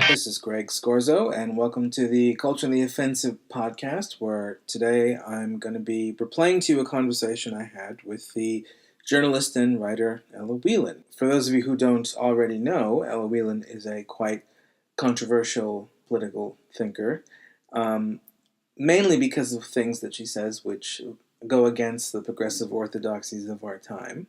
This is Greg Scorzo, and welcome to the Culture and the Offensive podcast, where today I'm going to be replaying to you a conversation I had with the journalist and writer Ella Whelan. For those of you who don't already know, Ella Whelan is a quite controversial political thinker, mainly because of things that she says which go against the progressive orthodoxies of our time.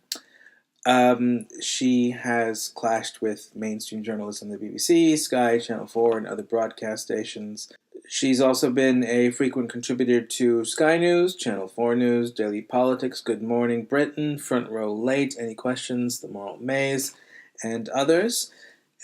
She has clashed with mainstream journalists on the BBC, Sky, Channel 4, and other broadcast stations. She's also been a frequent contributor to Sky News, Channel 4 News, Daily Politics, Good Morning Britain, Front Row Late, Any Questions, The Moral Maze, and others.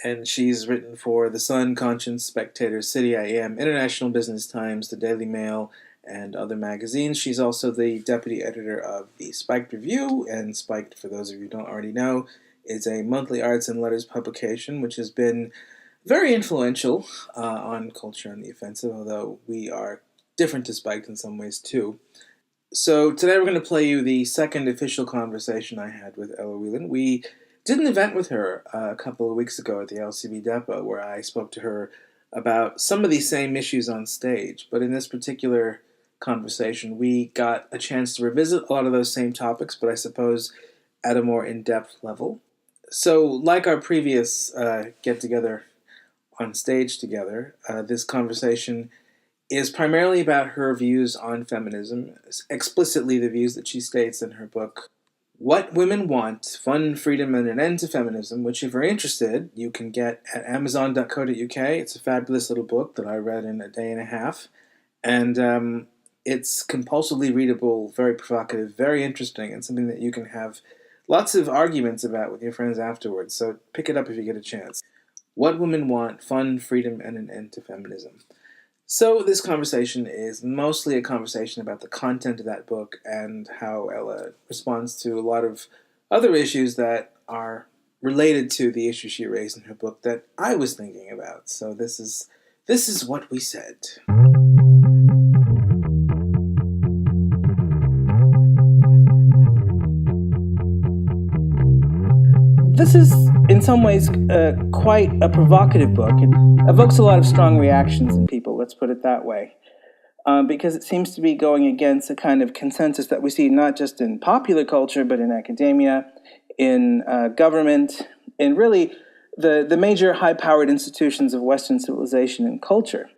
And she's written for The Sun, Conscience, Spectator, City IM, International Business Times, The Daily Mail, and other magazines. She's also the deputy editor of the Spiked Review, and Spiked, for those of you who don't already know, is a monthly arts and letters publication which has been very influential on Culture and the Offensive, although we are different to Spiked in some ways too. So today we're going to play you the second official conversation I had with Ella Whelan. We did an event with her a couple of weeks ago at the LCB Depot where I spoke to her about some of these same issues on stage, but in this particular conversation, we got a chance to revisit a lot of those same topics, but I suppose at a more in-depth level. So, like our previous get-together on stage together, this conversation is primarily about her views on feminism, explicitly the views that she states in her book, What Women Want, Fun, Freedom, and an End to Feminism, which if you're interested, you can get at amazon.co.uk. It's a fabulous little book that I read in a day and a half, and it's compulsively readable, very provocative, very interesting, and something that you can have lots of arguments about with your friends afterwards. So pick it up if you get a chance. What Women Want, Fun, Freedom, and an End to Feminism. So this conversation is mostly a conversation about the content of that book and how Ella responds to a lot of other issues that are related to the issue she raised in her book that I was thinking about. So this is what we said. This is, in some ways, quite a provocative book. It evokes a lot of strong reactions in people, let's put it that way, because it seems to be going against a kind of consensus that we see not just in popular culture, but in academia, in government, in really the major high-powered institutions of Western civilization and culture.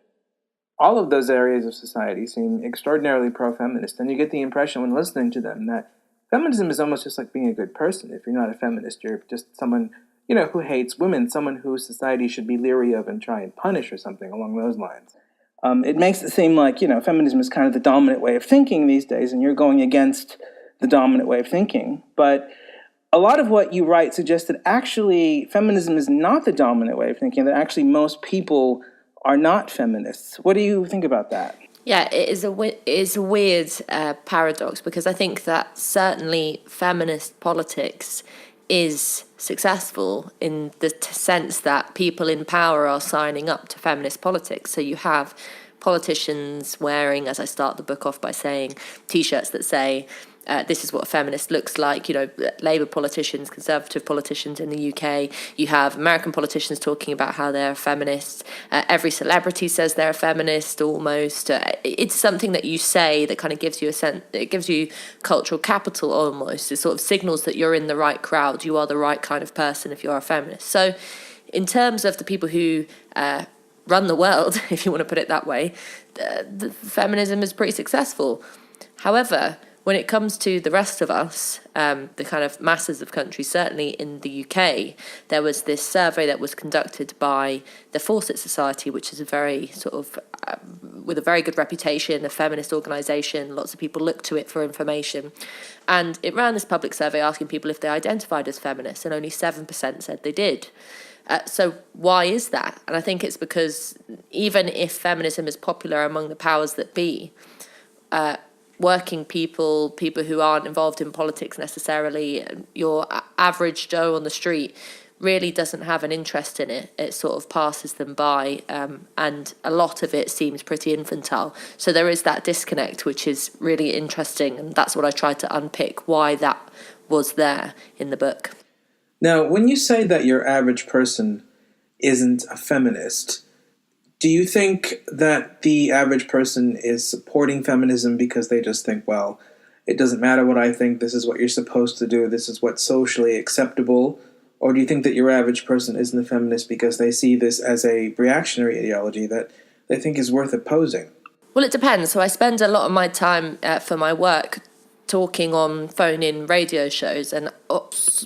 All of those areas of society seem extraordinarily pro-feminist, and you get the impression when listening to them that feminism is almost just like being a good person. If you're not a feminist, you're just someone, who hates women, someone who society should be leery of and try and punish or something along those lines. It makes it seem like, feminism is kind of the dominant way of thinking these days, and you're going against the dominant way of thinking. But a lot of what you write suggests that actually feminism is not the dominant way of thinking, that actually most people are not feminists. What do you think about that? Yeah, it is a weird paradox, because I think that certainly feminist politics is successful in the sense that people in power are signing up to feminist politics. So you have politicians wearing, as I start the book off by saying, T-shirts that say, this is what a feminist looks like. Labour politicians, Conservative politicians in the UK. You have American politicians talking about how they're feminists. Every celebrity says they're a feminist almost. It's something that you say that kind of gives you a sense, it gives you cultural capital almost. It sort of signals that you're in the right crowd. You are the right kind of person if you're a feminist. So in terms of the people who run the world, if you want to put it that way, the feminism is pretty successful. However, when it comes to the rest of us, the kind of masses of countries, certainly in the UK, there was this survey that was conducted by the Fawcett Society, which is a very sort of, with a very good reputation, a feminist organisation. Lots of people look to it for information. And it ran this public survey asking people if they identified as feminists, and only 7% said they did. So why is that? And I think it's because even if feminism is popular among the powers that be, working people who aren't involved in politics necessarily, your average Joe on the street really doesn't have an interest in it. It sort of passes them by, and a lot of it seems pretty infantile. So there is that disconnect, which is really interesting, and that's what I tried to unpick, why that was there in the book. Now, when you say that your average person isn't a feminist, do you think that the average person is supporting feminism because they just think, well, it doesn't matter what I think, this is what you're supposed to do, this is what's socially acceptable? Or do you think that your average person isn't a feminist because they see this as a reactionary ideology that they think is worth opposing? Well, it depends. So I spend a lot of my time for my work talking on phone-in radio shows, and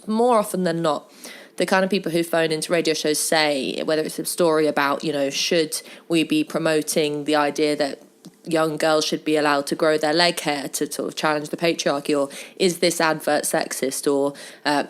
more often than not, the kind of people who phone into radio shows say, whether it's a story about, should we be promoting the idea that young girls should be allowed to grow their leg hair to sort of challenge the patriarchy, or is this advert sexist, or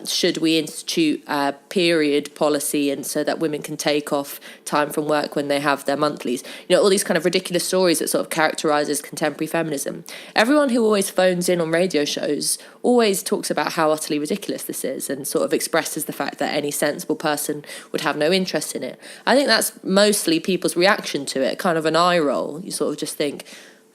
should we institute a period policy and so that women can take off time from work when they have their monthlies, all these kind of ridiculous stories that sort of characterizes contemporary feminism. Everyone who always phones in on radio shows always talks about how utterly ridiculous this is and sort of expresses the fact that any sensible person would have no interest in it. I think that's mostly people's reaction to it, kind of an eye roll. You sort of just think,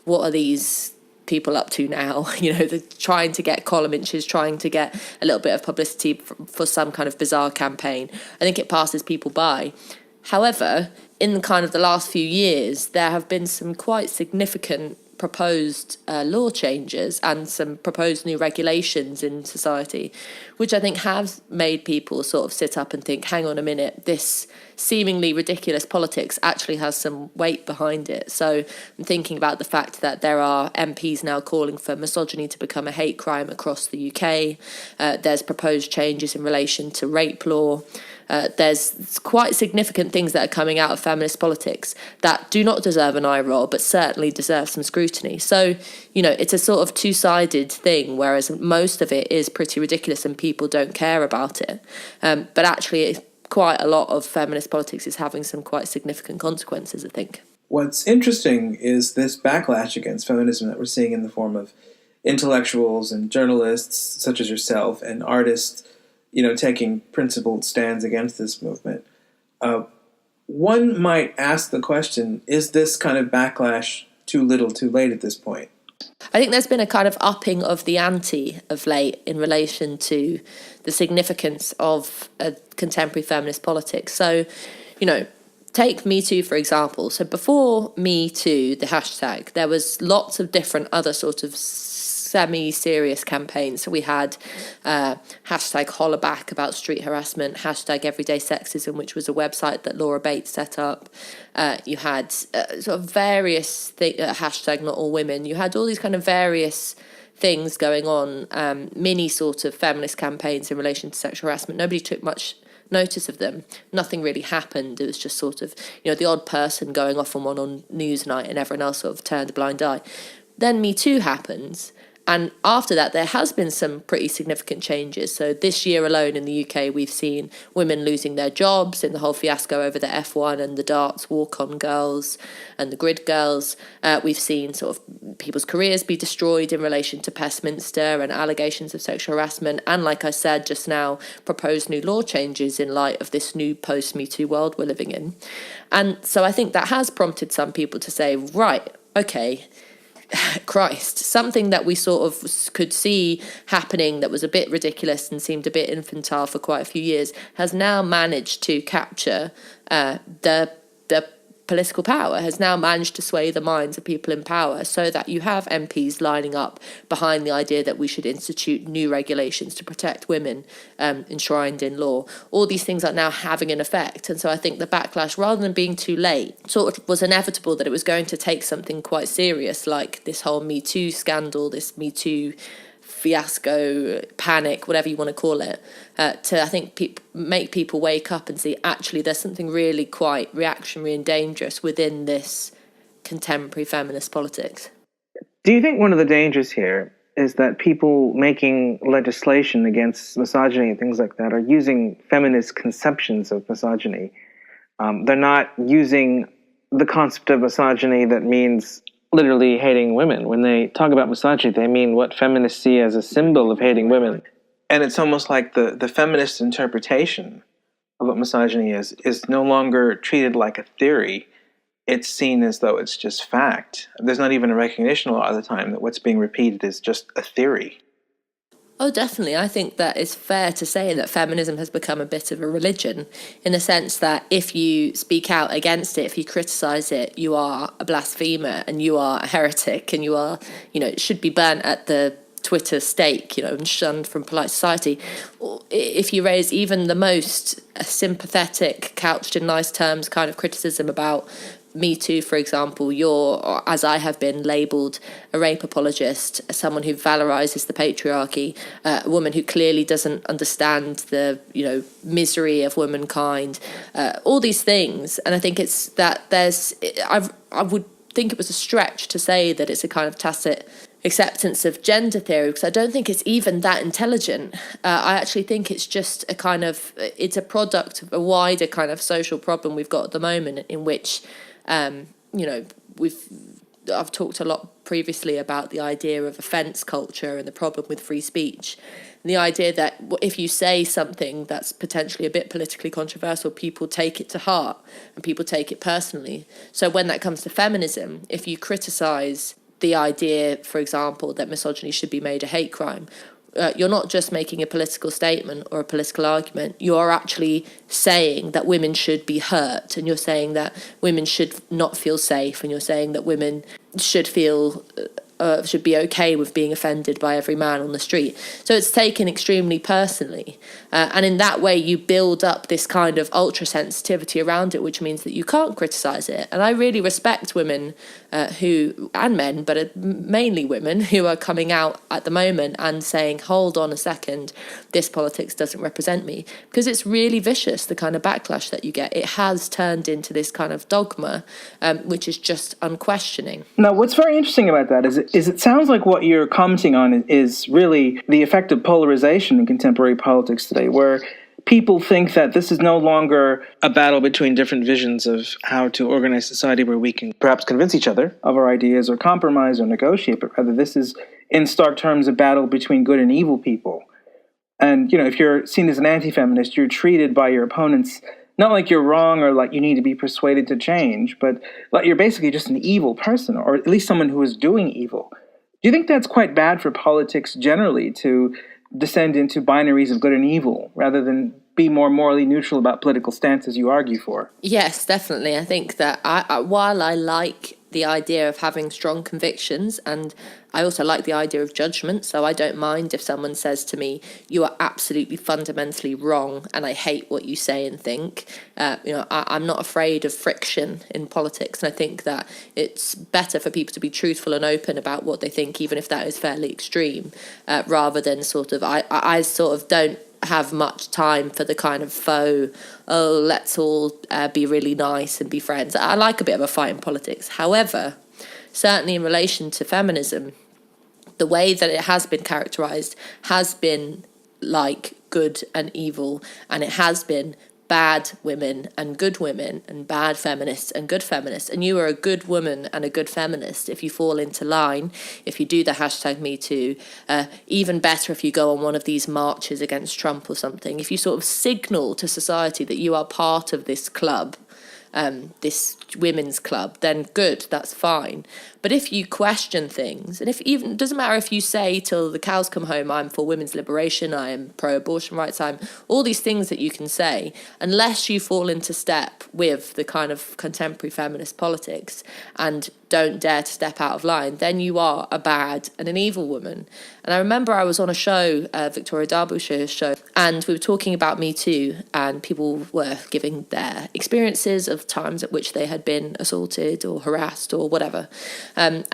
what are these people up to now? They're trying to get column inches, trying to get a little bit of publicity for some kind of bizarre campaign. I think it passes people by. However, in kind of the last few years, there have been some quite significant proposed law changes and some proposed new regulations in society, which I think have made people sort of sit up and think, hang on a minute, this seemingly ridiculous politics actually has some weight behind it. So I'm thinking about the fact that there are MPs now calling for misogyny to become a hate crime across the UK. There's proposed changes in relation to rape law. There's quite significant things that are coming out of feminist politics that do not deserve an eye roll, but certainly deserve some scrutiny. So, it's a sort of two-sided thing, whereas most of it is pretty ridiculous and people don't care about it. But actually, quite a lot of feminist politics is having some quite significant consequences, I think. What's interesting is this backlash against feminism that we're seeing in the form of intellectuals and journalists such as yourself and artists taking principled stands against this movement. One might ask the question, is this kind of backlash too little too late at this point? I think there's been a kind of upping of the ante of late in relation to the significance of contemporary feminist politics. So, take Me Too, for example. So before Me Too, the hashtag, there was lots of different other sort of semi-serious campaigns. So we had hashtag Hollaback about street harassment, hashtag Everyday Sexism, which was a website that Laura Bates set up. You had sort of various hashtag Not All Women. You had all these kind of various things going on, mini sort of feminist campaigns in relation to sexual harassment. Nobody took much notice of them. Nothing really happened. It was just sort of, the odd person going off on one on Newsnight and everyone else sort of turned a blind eye. Then Me Too happens. And after that, there has been some pretty significant changes. So this year alone in the UK, we've seen women losing their jobs in the whole fiasco over the F1 and the darts walk-on girls and the grid girls. We've seen sort of people's careers be destroyed in relation to Westminster and allegations of sexual harassment. And like I said just now, proposed new law changes in light of this new post-Me Too world we're living in. And so I think that has prompted some people to say, right, okay, Christ, something that we sort of could see happening that was a bit ridiculous and seemed a bit infantile for quite a few years has now managed to capture the political power, has now managed to sway the minds of people in power, so that you have MPs lining up behind the idea that we should institute new regulations to protect women enshrined in law. All these things are now having an effect. And so I think the backlash, rather than being too late, sort of was inevitable that it was going to take something quite serious, like this whole Me Too scandal, this Me Too fiasco, panic, whatever you want to call it, to, I think, make people wake up and see, actually, there's something really quite reactionary and dangerous within this contemporary feminist politics. Do you think one of the dangers here is that people making legislation against misogyny and things like that are using feminist conceptions of misogyny? They're not using the concept of misogyny that means literally hating women. When they talk about misogyny, they mean what feminists see as a symbol of hating women. And it's almost like the feminist interpretation of what misogyny is no longer treated like a theory. It's seen as though it's just fact. There's not even a recognition a lot of the time that what's being repeated is just a theory. Oh, definitely. I think that it's fair to say that feminism has become a bit of a religion, in the sense that if you speak out against it, if you criticise it, you are a blasphemer and you are a heretic and you are, should be burnt at the Twitter stake, and shunned from polite society. If you raise even the most sympathetic, couched in nice terms kind of criticism about Me Too, for example, you're, as I have been, labelled a rape apologist, someone who valorises the patriarchy, a woman who clearly doesn't understand the, misery of womankind, all these things. And I think it's that I would think it was a stretch to say that it's a kind of tacit acceptance of gender theory, because I don't think it's even that intelligent. I actually think it's just it's a product of a wider kind of social problem we've got at the moment, in which I've talked a lot previously about the idea of offence culture and the problem with free speech. And the idea that if you say something that's potentially a bit politically controversial, people take it to heart and people take it personally. So when that comes to feminism, if you criticise the idea, for example, that misogyny should be made a hate crime, you're not just making a political statement or a political argument. You are actually saying that women should be hurt, and you're saying that women should not feel safe, and you're saying that women should feel should be okay with being offended by every man on the street. So it's taken extremely personally. And in that way, you build up this kind of ultra sensitivity around it, which means that you can't criticise it. And I really respect women and men, but mainly women, who are coming out at the moment and saying, hold on a second, this politics doesn't represent me. Because it's really vicious, the kind of backlash that you get. It has turned into this kind of dogma, which is just unquestioning. Now, what's very interesting about that is it sounds like what you're commenting on is really the effect of polarization in contemporary politics today, where people think that this is no longer a battle between different visions of how to organize society where we can perhaps convince each other of our ideas or compromise or negotiate, but rather this is, in stark terms, a battle between good and evil people. And, if you're seen as an anti-feminist, you're treated by your opponents not like you're wrong or like you need to be persuaded to change, but like you're basically just an evil person, or at least someone who is doing evil. Do you think that's quite bad for politics generally, to descend into binaries of good and evil rather than be more morally neutral about political stances you argue for? Yes, definitely. I think that while I like the idea of having strong convictions, and I also like the idea of judgment, so I don't mind if someone says to me, you are absolutely fundamentally wrong and I hate what you say and think. I'm not afraid of friction in politics, and I think that it's better for people to be truthful and open about what they think, even if that is fairly extreme, rather than I sort of don't have much time for the kind of faux, let's all be really nice and be friends. I like a bit of a fight in politics. However, certainly in relation to feminism, the way that it has been characterised has been like good and evil, and it has been bad women and bad feminists and good feminists. And you are a good woman and a good feminist if you fall into line, if you do the hashtag #MeToo, even better if you go on one of these marches against Trump or something. If you sort of signal to society that you are part of this club, this women's club, then good, that's fine. But if you question things, and it doesn't matter if you say till the cows come home, I'm for women's liberation, I am pro-abortion rights, I'm all these things that you can say, unless you fall into step with the kind of contemporary feminist politics and don't dare to step out of line, then you are a bad and an evil woman. And I remember I was on a show, Victoria Darbushire's show, and we were talking about Me Too, and people were giving their experiences of times at which they had been assaulted or harassed or whatever. And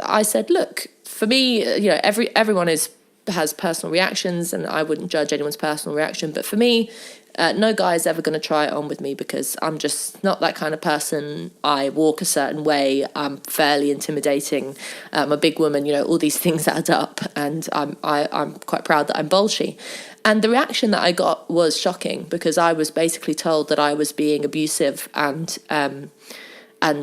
I said, look, for me, everyone has personal reactions, and I wouldn't judge anyone's personal reaction. But for me, no guy is ever going to try it on with me, because I'm just not that kind of person. I walk a certain way. I'm fairly intimidating. I'm a big woman. All these things add up, and I'm quite proud that I'm bolshy. And the reaction that I got was shocking, because I was basically told that I was being abusive and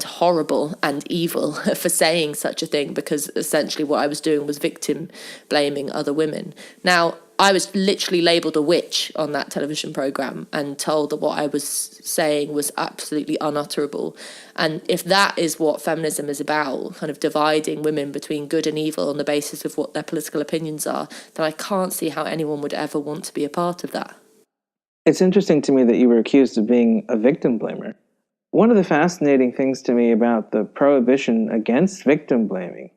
horrible and evil for saying such a thing, because essentially what I was doing was victim blaming other women. Now, I was literally labelled a witch on that television programme and told that what I was saying was absolutely unutterable. And if that is what feminism is about, kind of dividing women between good and evil on the basis of what their political opinions are, then I can't see how anyone would ever want to be a part of that. It's interesting to me that you were accused of being a victim blamer. One of the fascinating things to me about the prohibition against victim blaming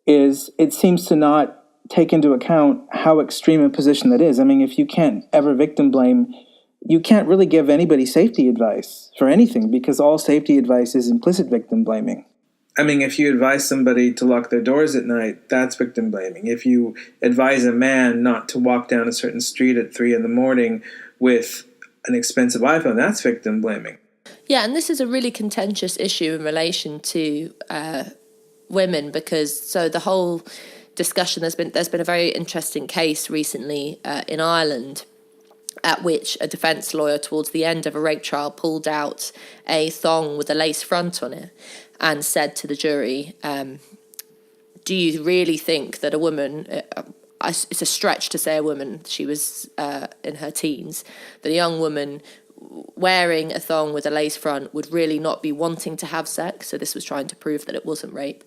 is it seems to not take into account how extreme a position that is. I mean, if you can't ever victim blame, you can't really give anybody safety advice for anything, because all safety advice is implicit victim blaming. I mean, if you advise somebody to lock their doors at night, that's victim blaming. If you advise a man not to walk down a certain street at 3 a.m. with an expensive iPhone, that's victim blaming. Yeah, and this is a really contentious issue in relation to women, because so the whole discussion, there's been a very interesting case recently in Ireland at which a defence lawyer towards the end of a rape trial pulled out a thong with a lace front on it and said to the jury, do you really think that a woman, it's a stretch to say a woman, she was in her teens, that a young woman wearing a thong with a lace front would really not be wanting to have sex? So this was trying to prove that it wasn't rape.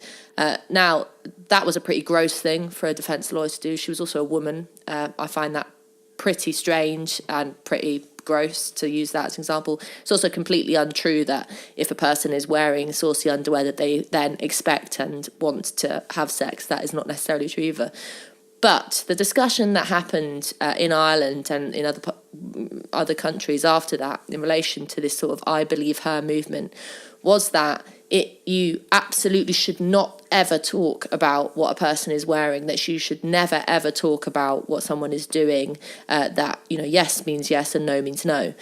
Now, that was a pretty gross thing for a defence lawyer to do. She was also a woman. I find that pretty strange and pretty gross to use that as an example. It's also completely untrue that if a person is wearing saucy underwear that they then expect and want to have sex. That is not necessarily true either. But the discussion that happened in Ireland and in other countries after that in relation to this sort of I believe her movement was that you absolutely should not ever talk about what a person is wearing, that you should never ever talk about what someone is doing, that, yes means yes and no means no.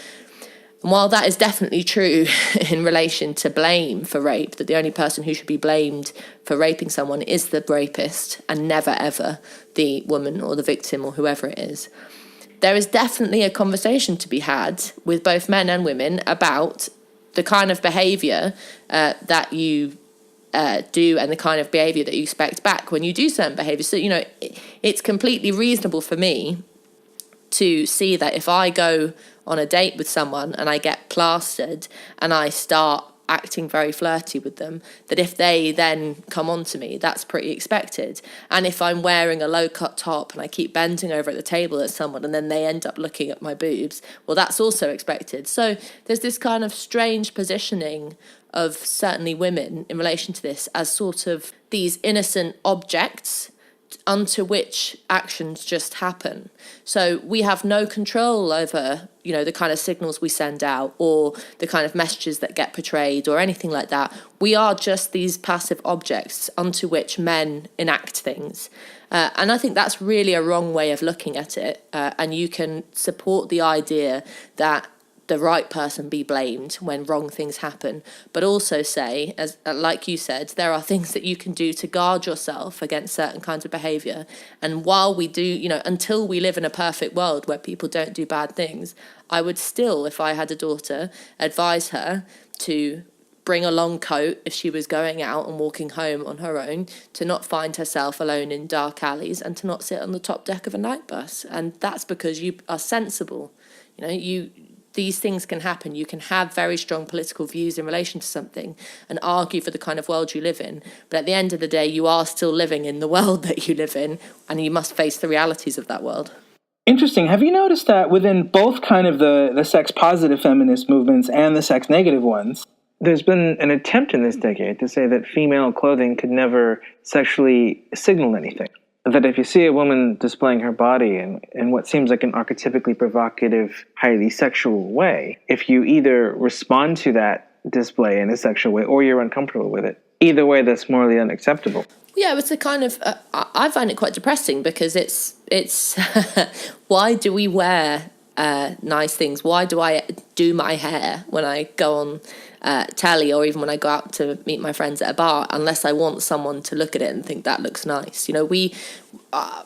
And while that is definitely true in relation to blame for rape, that the only person who should be blamed for raping someone is the rapist and never ever the woman or the victim or whoever it is, there is definitely a conversation to be had with both men and women about the kind of behaviour that you do and the kind of behaviour that you expect back when you do certain behaviours. So, it's completely reasonable for me to see that if I go on a date with someone and I get plastered and I start acting very flirty with them, that if they then come on to me, that's pretty expected. And if I'm wearing a low-cut top and I keep bending over at the table at someone and then they end up looking at my boobs, well, that's also expected. So there's this kind of strange positioning of certainly women in relation to this as sort of these innocent objects unto which actions just happen. So we have no control over, the kind of signals we send out or the kind of messages that get portrayed or anything like that. We are just these passive objects unto which men enact things. And I think that's really a wrong way of looking at it. And you can support the idea that the right person be blamed when wrong things happen, but also say, as like you said, there are things that you can do to guard yourself against certain kinds of behaviour. And while we do, until we live in a perfect world where people don't do bad things, I would still, if I had a daughter, advise her to bring a long coat if she was going out and walking home on her own, to not find herself alone in dark alleys, and to not sit on the top deck of a night bus. And that's because you are sensible. These things can happen. You can have very strong political views in relation to something and argue for the kind of world you live in. But at the end of the day, you are still living in the world that you live in, and you must face the realities of that world. Interesting. Have you noticed that within both kind of the sex-positive feminist movements and the sex-negative ones, there's been an attempt in this decade to say that female clothing could never sexually signal anything? That if you see a woman displaying her body in what seems like an archetypically provocative, highly sexual way, if you either respond to that display in a sexual way or you're uncomfortable with it, either way, that's morally unacceptable. Yeah, it's a kind of, I find it quite depressing because it's why do we wear nice things? Why do I do my hair when I go on telly, or even when I go out to meet my friends at a bar, unless I want someone to look at it and think that looks nice. You know, we,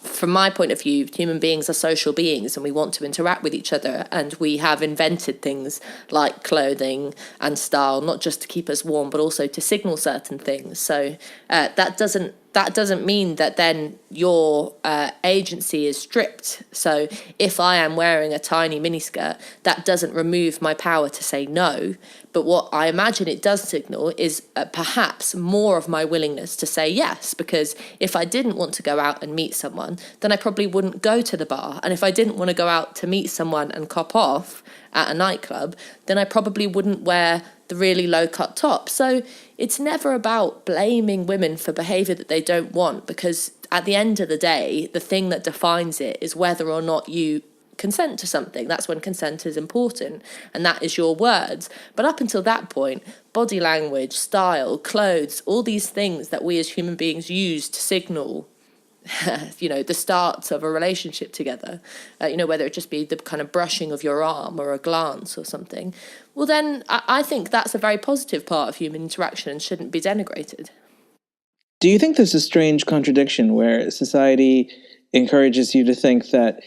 from my point of view, human beings are social beings, and we want to interact with each other, and we have invented things like clothing and style, not just to keep us warm, but also to signal certain things. So that doesn't mean that then your agency is stripped. So if I am wearing a tiny miniskirt, that doesn't remove my power to say no. But what I imagine it does signal is perhaps more of my willingness to say yes, because if I didn't want to go out and meet someone, then I probably wouldn't go to the bar. And if I didn't want to go out to meet someone and cop off at a nightclub, then I probably wouldn't wear the really low-cut top. So it's never about blaming women for behaviour that they don't want, because at the end of the day, the thing that defines it is whether or not you consent to something. That's when consent is important, and that is your words. But up until that point, body language, style, clothes, all these things that we as human beings use to signal you know, the start of a relationship together, you know, whether it just be the kind of brushing of your arm or a glance or something, well then I think that's a very positive part of human interaction and shouldn't be denigrated. Do you think there's a strange contradiction where society encourages you to think that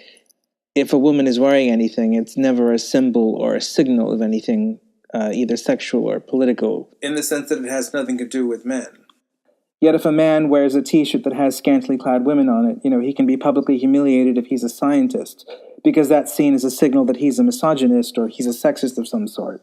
if a woman is wearing anything, it's never a symbol or a signal of anything, either sexual or political, in the sense that it has nothing to do with men? Yet if a man wears a T-shirt that has scantily clad women on it, you know, he can be publicly humiliated if he's a scientist, because that's seen as a signal that he's a misogynist or he's a sexist of some sort.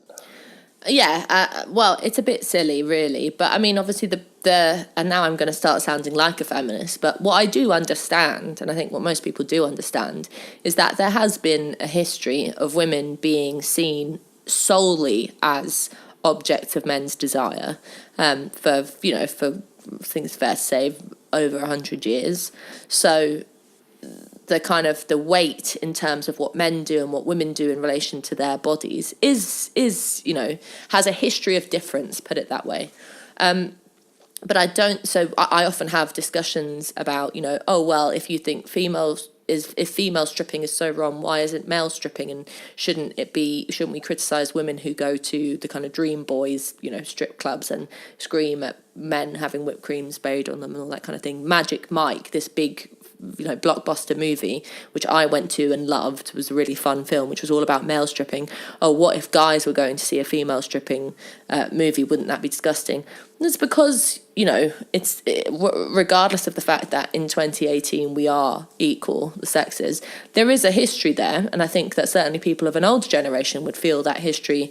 Yeah, well, it's a bit silly, really. But I mean, obviously, and now I'm going to start sounding like a feminist, but what I do understand, and I think what most people do understand, is that there has been a history of women being seen solely as objects of men's desire, for I think it's fair to say over 100 years. So the weight in terms of what men do and what women do in relation to their bodies is you know, has a history of difference, put it that way. But I often have discussions about, you know, oh, well, if you think if female stripping is so wrong, why isn't male stripping? And shouldn't we criticize women who go to the kind of dream boys, you know, strip clubs and scream at men having whipped cream sprayed on them and all that kind of thing? Magic Mike, this big, you know, blockbuster movie, which I went to and loved, was a really fun film, which was all about male stripping. Oh, what if guys were going to see a female stripping movie? Wouldn't that be disgusting? And it's because, you know, regardless of the fact that in 2018 we are equal, the sexes, there is a history there, and I think that certainly people of an older generation would feel that history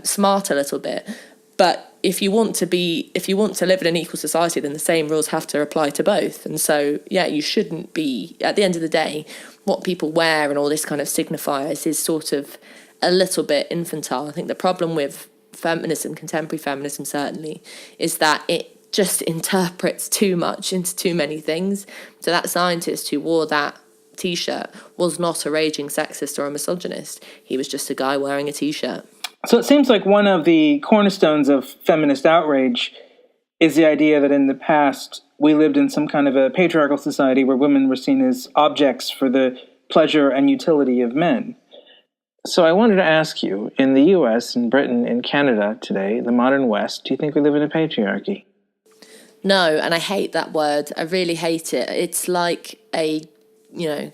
smart a little bit. But if you want to live in an equal society, then the same rules have to apply to both. And so, yeah, you shouldn't be, at the end of the day, what people wear and all this kind of signifiers is sort of a little bit infantile. I think the problem with feminism, contemporary feminism certainly, is that it just interprets too much into too many things. So that scientist who wore that T-shirt was not a raging sexist or a misogynist. He was just a guy wearing a T-shirt. So it seems like one of the cornerstones of feminist outrage is the idea that in the past we lived in some kind of a patriarchal society where women were seen as objects for the pleasure and utility of men. So I wanted to ask you, in the US, in Britain, in Canada today, the modern West, do you think we live in a patriarchy? No, and I hate that word. I really hate it. It's like a, you know,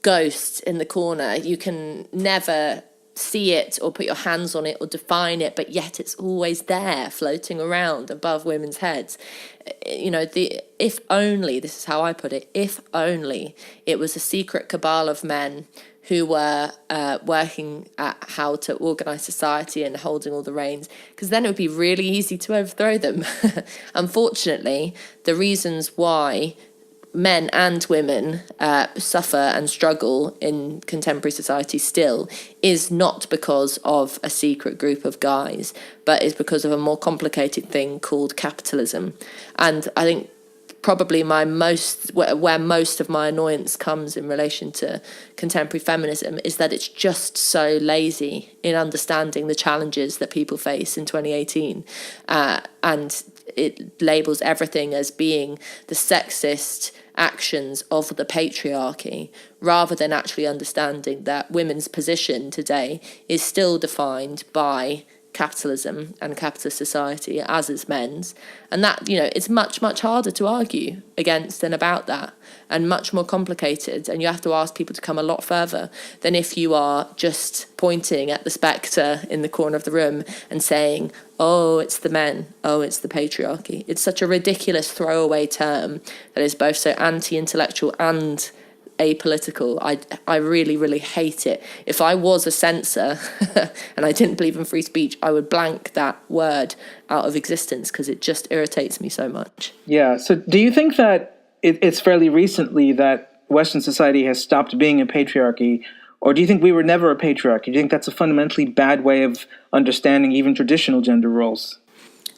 ghost in the corner. You can never see it or put your hands on it or define it, but yet it's always there, floating around above women's heads. You know, if only, this is how I put it, if only it was a secret cabal of men who were working at how to organise society and holding all the reins, because then it would be really easy to overthrow them. Unfortunately, the reasons why men and women suffer and struggle in contemporary society still is not because of a secret group of guys, but is because of a more complicated thing called capitalism. And I think probably where most of my annoyance comes in relation to contemporary feminism is that it's just so lazy in understanding the challenges that people face in 2018, and it labels everything as being the sexist actions of the patriarchy, rather than actually understanding that women's position today is still defined by capitalism and capitalist society as is men's. And that, it's much, much harder to argue against and about that, and much more complicated. And you have to ask people to come a lot further than if you are just pointing at the spectre in the corner of the room and saying, oh, it's the men, oh, it's the patriarchy. It's such a ridiculous throwaway term that is both so anti-intellectual and apolitical. I really, really hate it. If I was a censor and I didn't believe in free speech, I would blank that word out of existence because it just irritates me so much. Yeah. So do you think that it's fairly recently that Western society has stopped being a patriarchy, or do you think we were never a patriarchy? Do you think that's a fundamentally bad way of understanding even traditional gender roles?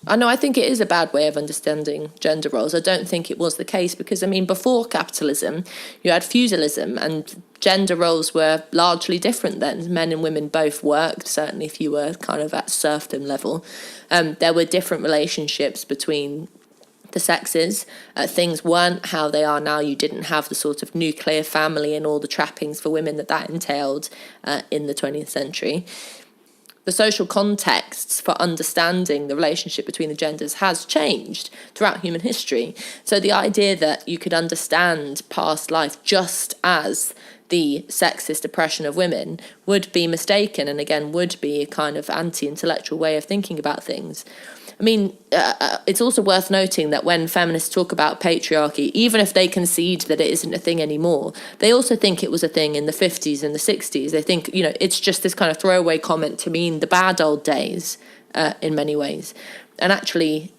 I think it is a bad way of understanding gender roles. I don't think it was the case because, before capitalism, you had feudalism and gender roles were largely different then. Men and women both worked, certainly if you were kind of at serfdom level. There were different relationships between the sexes. Things weren't how they are now. You didn't have the sort of nuclear family and all the trappings for women that entailed in the 20th century. The social contexts for understanding the relationship between the genders has changed throughout human history. So the idea that you could understand past life just as the sexist oppression of women would be mistaken, and again would be a kind of anti-intellectual way of thinking about things. It's also worth noting that when feminists talk about patriarchy, even if they concede that it isn't a thing anymore, they also think it was a thing in the 50s and the 60s. They think, it's just this kind of throwaway comment to mean the bad old days in many ways. And actually,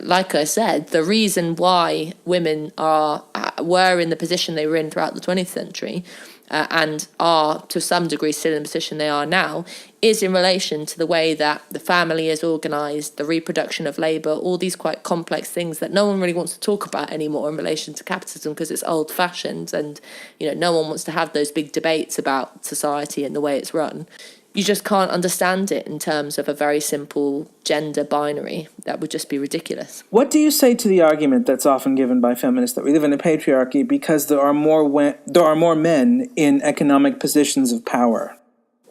like I said, the reason why women were in the position they were in throughout the 20th century and are to some degree still in the position they are now is in relation to the way that the family is organised, the reproduction of labour, all these quite complex things that no one really wants to talk about anymore in relation to capitalism because it's old-fashioned and, no one wants to have those big debates about society and the way it's run. You just can't understand it in terms of a very simple gender binary. That would just be ridiculous. What do you say to the argument that's often given by feminists that we live in a patriarchy because there are more men in economic positions of power?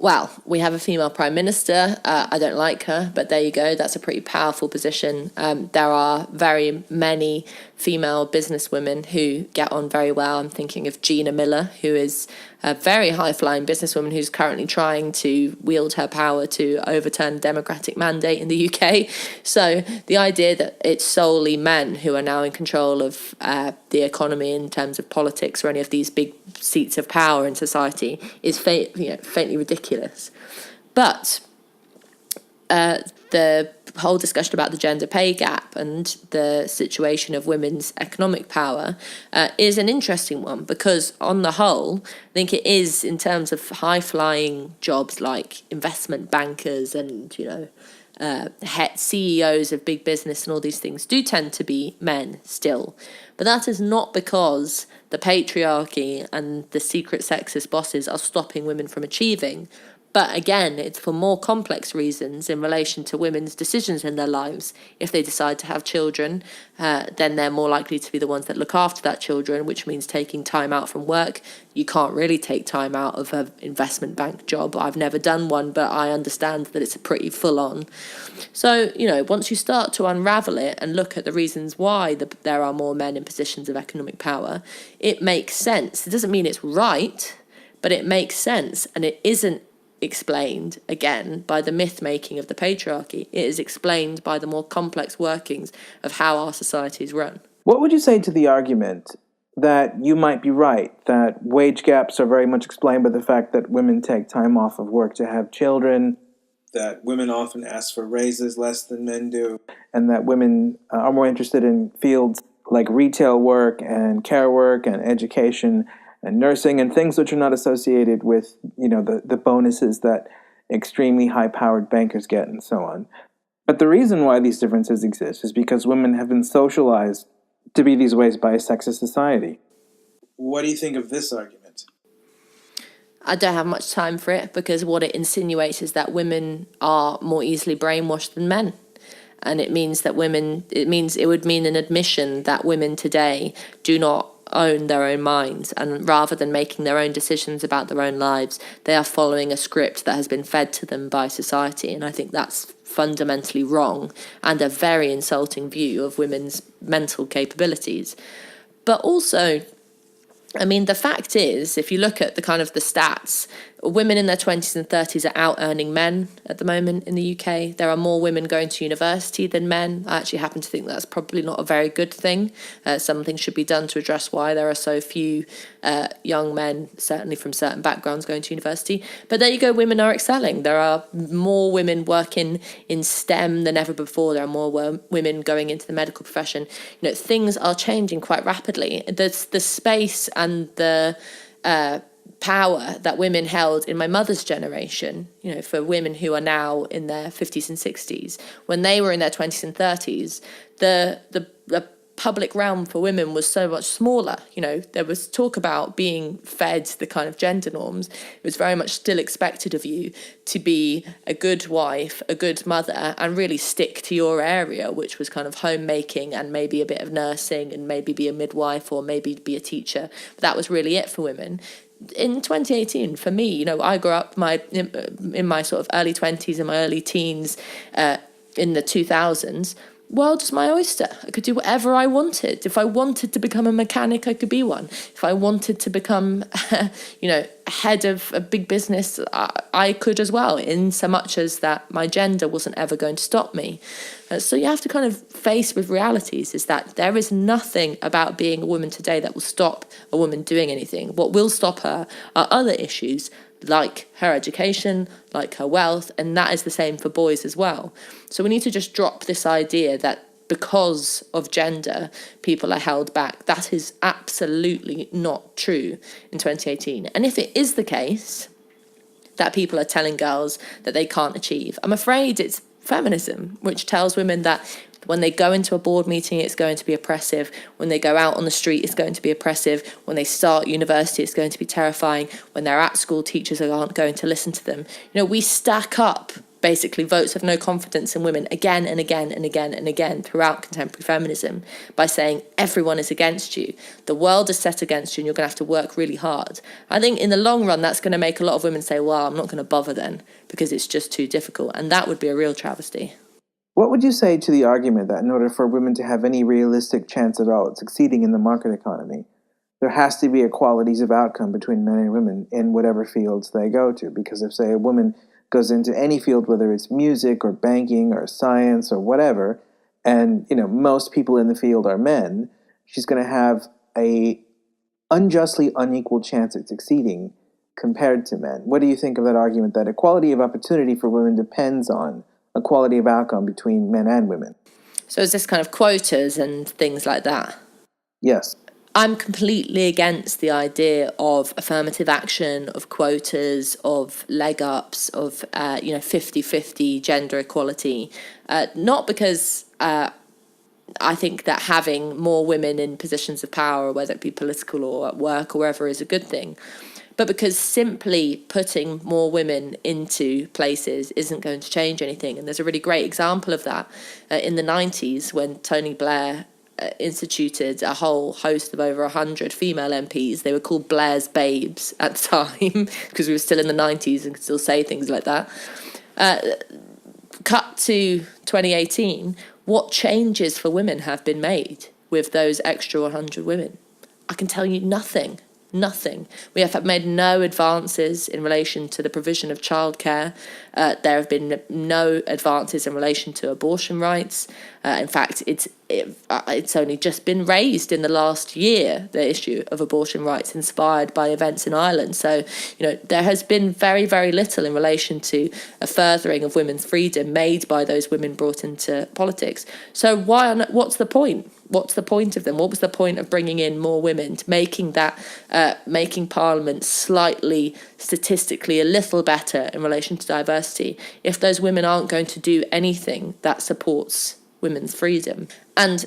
Well, we have a female prime minister. I don't like her, but there you go. That's a pretty powerful position. There are very many female businesswomen who get on very well. I'm thinking of Gina Miller, who is a very high-flying businesswoman who's currently trying to wield her power to overturn a democratic mandate in the UK. So the idea that it's solely men who are now in control of the economy in terms of politics or any of these big seats of power in society is faintly ridiculous. But the whole discussion about the gender pay gap and the situation of women's economic power is an interesting one because on the whole, I think it is in terms of high-flying jobs like investment bankers and, head CEOs of big business and all these things do tend to be men still. But that is not because the patriarchy and the secret sexist bosses are stopping women from achieving. But again, it's for more complex reasons in relation to women's decisions in their lives. If they decide to have children, then they're more likely to be the ones that look after that children, which means taking time out from work. You can't really take time out of an investment bank job. I've never done one, but I understand that it's pretty full on. So, once you start to unravel it and look at the reasons why there are more men in positions of economic power, it makes sense. It doesn't mean it's right, but it makes sense. And it isn't explained, again, by the myth-making of the patriarchy. It is explained by the more complex workings of how our societies run. What would you say to the argument that you might be right, that wage gaps are very much explained by the fact that women take time off of work to have children, that women often ask for raises less than men do, and that women are more interested in fields like retail work and care work and education and nursing and things which are not associated with, the bonuses that extremely high-powered bankers get and so on. But the reason why these differences exist is because women have been socialized to be these ways by a sexist society. What do you think of this argument? I don't have much time for it because what it insinuates is that women are more easily brainwashed than men. And it would mean an admission that women today do not own their own minds, and rather than making their own decisions about their own lives, they are following a script that has been fed to them by society. And I think that's fundamentally wrong and a very insulting view of women's mental capabilities. But also, I mean, the fact is, if you look at the kind of the stats, women in their 20s and 30s are out earning men at the moment in the UK. There are more women going to university than men. I actually happen to think that's probably not a very good thing. Something should be done to address why there are so few young men, certainly from certain backgrounds, going to university. But there you go, women are excelling. There are more women working in STEM than ever before. There are more women going into the medical profession. You know, things are changing quite rapidly. The space and the power that women held in my mother's generation, you know, for women who are now in their 50s and 60s, when they were in their 20s and 30s, the public realm for women was so much smaller. You know, there was talk about being fed the kind of gender norms. It was very much still expected of you to be a good wife, a good mother, and really stick to your area, which was kind of homemaking and maybe a bit of nursing and maybe be a midwife or maybe be a teacher. But that was really it for women. In 2018, for me, you know, I grew up in my sort of early 20s and my early teens in the 2000s. World was my oyster. I could do whatever I wanted. If I wanted to become a mechanic, I could be one. If I wanted to become, you know, head of a big business, I could as well, in so much as that my gender wasn't ever going to stop me. So you have to kind of face with realities, is that there is nothing about being a woman today that will stop a woman doing anything. What will stop her are other issues, like her education, like her wealth, and that is the same for boys as well. So we need to just drop this idea that because of gender, people are held back. That is absolutely not true in 2018. And if it is the case that people are telling girls that they can't achieve, I'm afraid it's feminism, which tells women that when they go into a board meeting, it's going to be oppressive. When they go out on the street, it's going to be oppressive. When they start university, it's going to be terrifying. When they're at school, teachers aren't going to listen to them. You know, we stack up basically votes of no confidence in women again and again and again and again throughout contemporary feminism by saying everyone is against you. The world is set against you and you're going to have to work really hard. I think in the long run, that's going to make a lot of women say, well, I'm not going to bother then because it's just too difficult. And that would be a real travesty. What would you say to the argument that in order for women to have any realistic chance at all at succeeding in the market economy, there has to be equalities of outcome between men and women in whatever fields they go to? Because if, say, a woman goes into any field, whether it's music or banking or science or whatever, and, you know, most people in the field are men, she's going to have a unjustly unequal chance at succeeding compared to men. What do you think of that argument that equality of opportunity for women depends on equality of outcome between men and women? So is this kind of quotas and things like that? Yes. I'm completely against the idea of affirmative action, of quotas, of leg ups, of 50-50 gender equality. Not because I think that having more women in positions of power, whether it be political or at work or wherever, is a good thing. But because simply putting more women into places isn't going to change anything. And there's a really great example of that in the 90s when Tony Blair instituted a whole host of over 100 female MPs. They were called Blair's Babes at the time because we were still in the 90s and could still say things like that. Cut to 2018, what changes for women have been made with those extra 100 women? I can tell you nothing. We have made no advances in relation to the provision of childcare. There have been no advances in relation to abortion rights. In fact, it's only just been raised in the last year, the issue of abortion rights, inspired by events in Ireland. So, you know, there has been very, very little in relation to a furthering of women's freedom made by those women brought into politics. So what's the point? What's the point of them? What was the point of bringing in more women, to making Parliament slightly statistically a little better in relation to diversity, if those women aren't going to do anything that supports women's freedom? And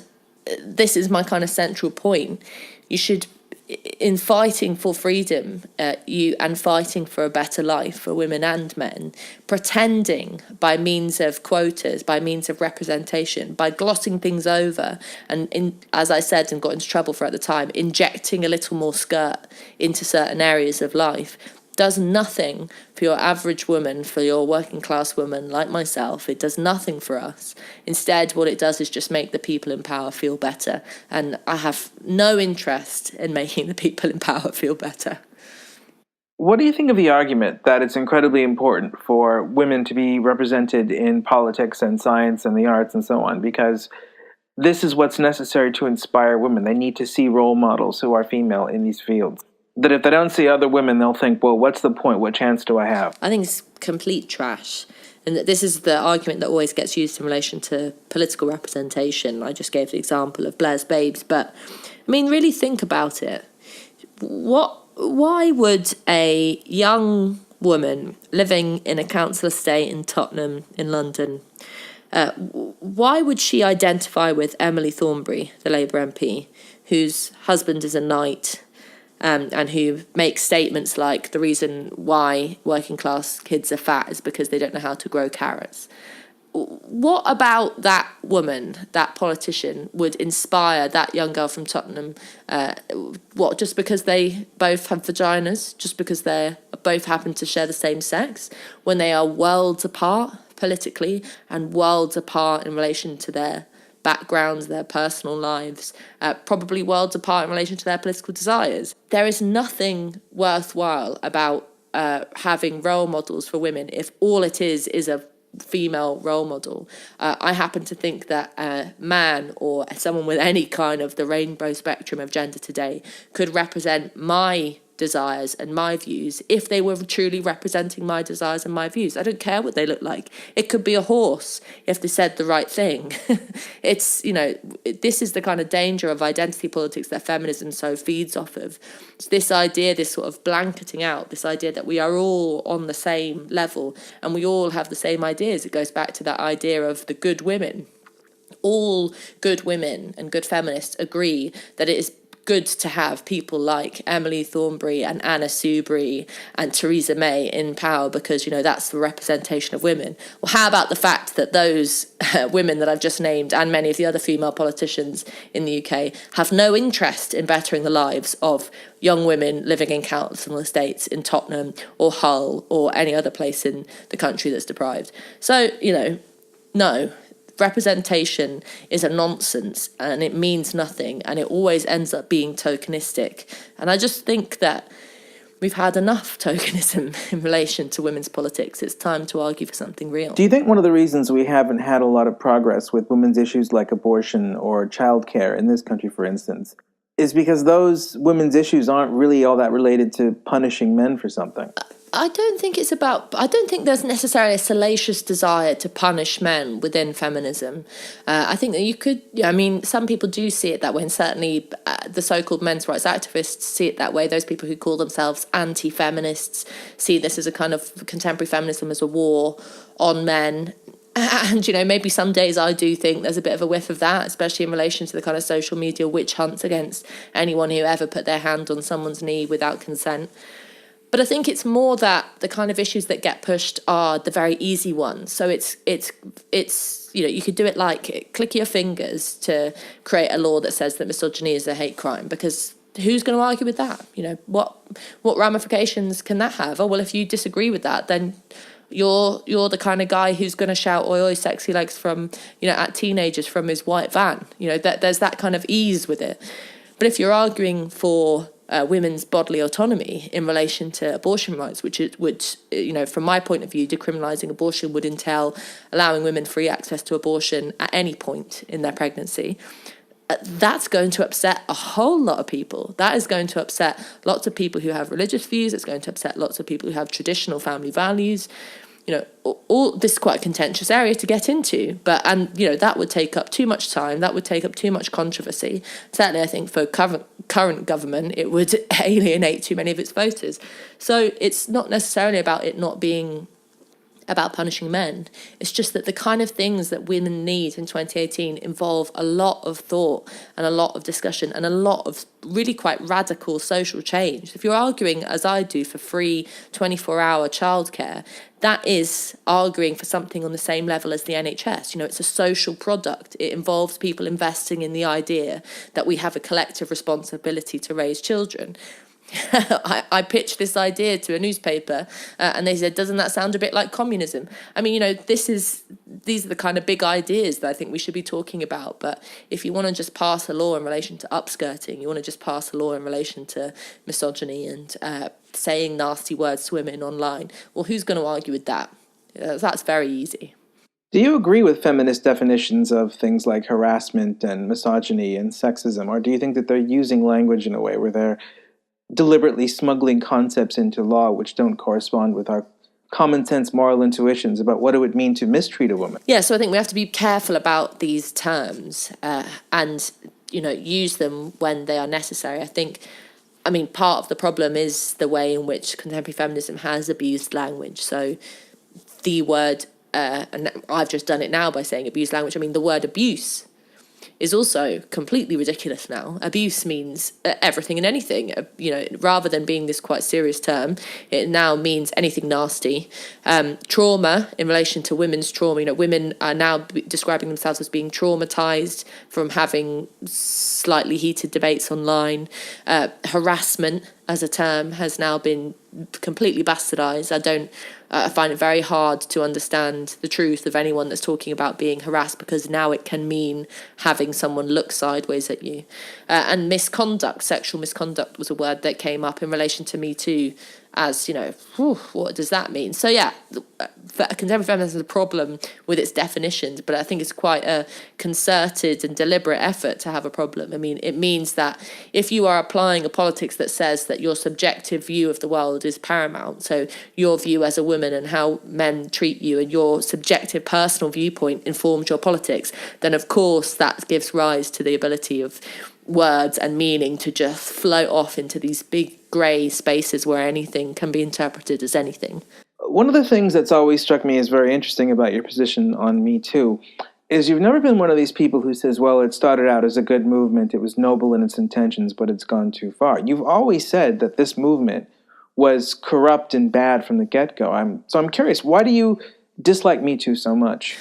this is my kind of central point. in fighting for freedom, and fighting for a better life for women and men, pretending by means of quotas, by means of representation, by glossing things over, and as I said and got into trouble for at the time, injecting a little more skirt into certain areas of life, does nothing for your average woman, for your working class woman like myself. It does nothing for us. Instead, what it does is just make the people in power feel better. And I have no interest in making the people in power feel better. What do you think of the argument that it's incredibly important for women to be represented in politics and science and the arts and so on? Because this is what's necessary to inspire women. They need to see role models who are female in these fields. That if they don't see other women, they'll think, well, what's the point? What chance do I have? I think it's complete trash. And that this is the argument that always gets used in relation to political representation. I just gave the example of Blair's Babes. But, I mean, really think about it. Why would a young woman living in a council estate in Tottenham in London, why would she identify with Emily Thornberry, the Labour MP, whose husband is a knight, and who makes statements like the reason why working class kids are fat is because they don't know how to grow carrots? What about that woman, that politician, would inspire that young girl from Tottenham? Just because they both have vaginas? Just because they both happen to share the same sex? When they are worlds apart politically and worlds apart in relation to their backgrounds, their personal lives, probably worlds apart in relation to their political desires. There is nothing worthwhile about having role models for women if all it is a female role model. I happen to think that a man or someone with any kind of the rainbow spectrum of gender today could represent my desires and my views if they were truly representing my desires and my views. I don't care what they look like. It could be a horse if they said the right thing. It's, this is the kind of danger of identity politics that feminism so feeds off of. It's this idea, this sort of blanketing out, this idea that we are all on the same level and we all have the same ideas. It goes back to that idea of the good women. All good women and good feminists agree that it is good to have people like Emily Thornberry and Anna Soubry and Theresa May in power because, that's the representation of women. Well, how about the fact that those women that I've just named and many of the other female politicians in the UK have no interest in bettering the lives of young women living in council estates in Tottenham or Hull or any other place in the country that's deprived? So, no. Representation is a nonsense and it means nothing and it always ends up being tokenistic. And I just think that we've had enough tokenism in relation to women's politics. It's time to argue for something real. Do you think one of the reasons we haven't had a lot of progress with women's issues like abortion or childcare in this country, for instance, is because those women's issues aren't really all that related to punishing men for something? I don't think there's necessarily a salacious desire to punish men within feminism. I think that you could, some people do see it that way, and certainly the so-called men's rights activists see it that way. Those people who call themselves anti-feminists see this as a kind of contemporary feminism as a war on men. And, maybe some days I do think there's a bit of a whiff of that, especially in relation to the kind of social media witch hunts against anyone who ever put their hand on someone's knee without consent. But I think it's more that the kind of issues that get pushed are the very easy ones. So it's you could do it like click your fingers to create a law that says that misogyny is a hate crime, because who's going to argue with that? What ramifications can that have? Oh, well, if you disagree with that, then you're the kind of guy who's going to shout oi oi sexy legs from at teenagers from his white van. There's that kind of ease with it. But if you're arguing for women's bodily autonomy in relation to abortion rights, which it would, from my point of view, decriminalising abortion would entail allowing women free access to abortion at any point in their pregnancy. That's going to upset a whole lot of people. That is going to upset lots of people who have religious views. It's going to upset lots of people who have traditional family values. All this is quite a contentious area to get into, and that would take up too much time. That would take up too much controversy. Certainly, I think for current government, it would alienate too many of its voters. So it's not necessarily about it not being about punishing men. It's just that the kind of things that women need in 2018 involve a lot of thought and a lot of discussion and a lot of really quite radical social change. If you're arguing, as I do, for free 24-hour childcare, that is arguing for something on the same level as the NHS. You know, it's a social product. It involves people investing in the idea that we have a collective responsibility to raise children. I pitched this idea to a newspaper and they said, doesn't that sound a bit like communism? I mean, you know, these are the kind of big ideas that I think we should be talking about. But if you want to just pass a law in relation to upskirting, you want to just pass a law in relation to misogyny and saying nasty words to women online, well, who's going to argue with that? That's very easy. Do you agree with feminist definitions of things like harassment and misogyny and sexism? Or do you think that they're using language in a way where they're deliberately smuggling concepts into law which don't correspond with our common sense moral intuitions about what it would mean to mistreat a woman? Yeah, so I think we have to be careful about these terms and, you know, use them when they are necessary. I mean, part of the problem is the way in which contemporary feminism has abused language. So the word, and I've just done it now by saying abused language, I mean, the word abuse is also completely ridiculous now. Abuse means everything and anything. You know, rather than being this quite serious term, it now means anything nasty. Trauma, in relation to women's trauma, you know, women are now describing themselves as being traumatized from having slightly heated debates online. Harassment as a term has now been completely bastardized. I find it very hard to understand the truth of anyone that's talking about being harassed, because now it can mean having someone look sideways at you. And misconduct, sexual misconduct, was a word that came up in relation to Me Too, as, you know, what does that mean? So yeah, contemporary feminism has a problem with its definitions, but I think it's quite a concerted and deliberate effort to have a problem. I mean, it means that if you are applying a politics that says that your subjective view of the world is paramount, so your view as a woman and how men treat you and your subjective personal viewpoint informs your politics, then of course that gives rise to the ability of words and meaning to just float off into these big grey spaces where anything can be interpreted as anything. One of the things that's always struck me as very interesting about your position on Me Too is you've never been one of these people who says, well, it started out as a good movement, it was noble in its intentions, but it's gone too far. You've always said that this movement was corrupt and bad from the get-go. I'm curious, why do you dislike Me Too so much?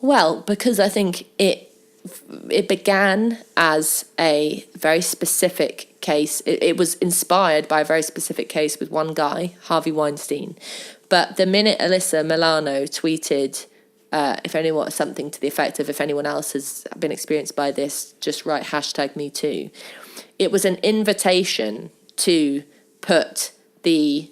Well, because I think it began as a very specific case. It was inspired by a very specific case with one guy, Harvey Weinstein. But the minute Alyssa Milano tweeted, something to the effect of, if anyone else has been experienced by this, just write #MeToo, it was an invitation to put the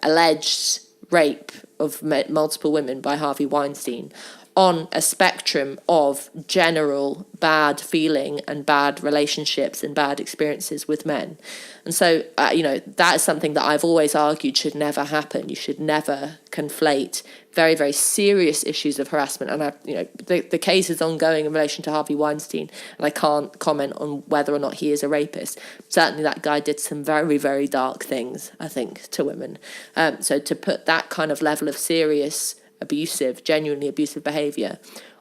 alleged rape of multiple women by Harvey Weinstein on a spectrum of general bad feeling and bad relationships and bad experiences with men. And so, that is something that I've always argued should never happen. You should never conflate very, very serious issues of harassment. And, the case is ongoing in relation to Harvey Weinstein, and I can't comment on whether or not he is a rapist. Certainly that guy did some very, very dark things, I think, to women. So to put that kind of level of serious genuinely abusive behaviour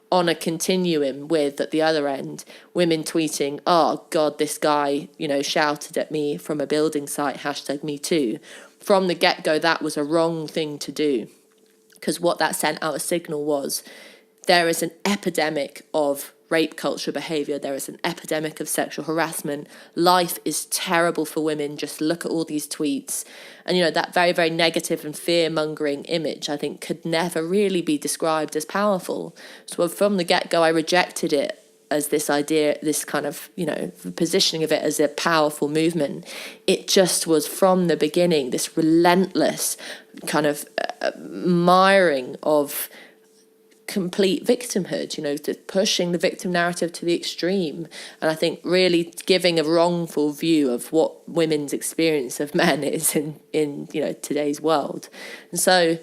on a continuum with, at the other end, women tweeting, oh God, this guy, shouted at me from a building site, #MeToo. From the get-go, that was a wrong thing to do, because what that sent out a signal was there is an epidemic of rape culture behaviour, there is an epidemic of sexual harassment, life is terrible for women, just look at all these tweets. And, that very, very negative and fear-mongering image, I think, could never really be described as powerful. So from the get-go, I rejected it as this idea, this kind of, positioning of it as a powerful movement. It just was, from the beginning, this relentless kind of miring of complete victimhood, pushing the victim narrative to the extreme, and I think really giving a wrongful view of what women's experience of men is in today's world. And so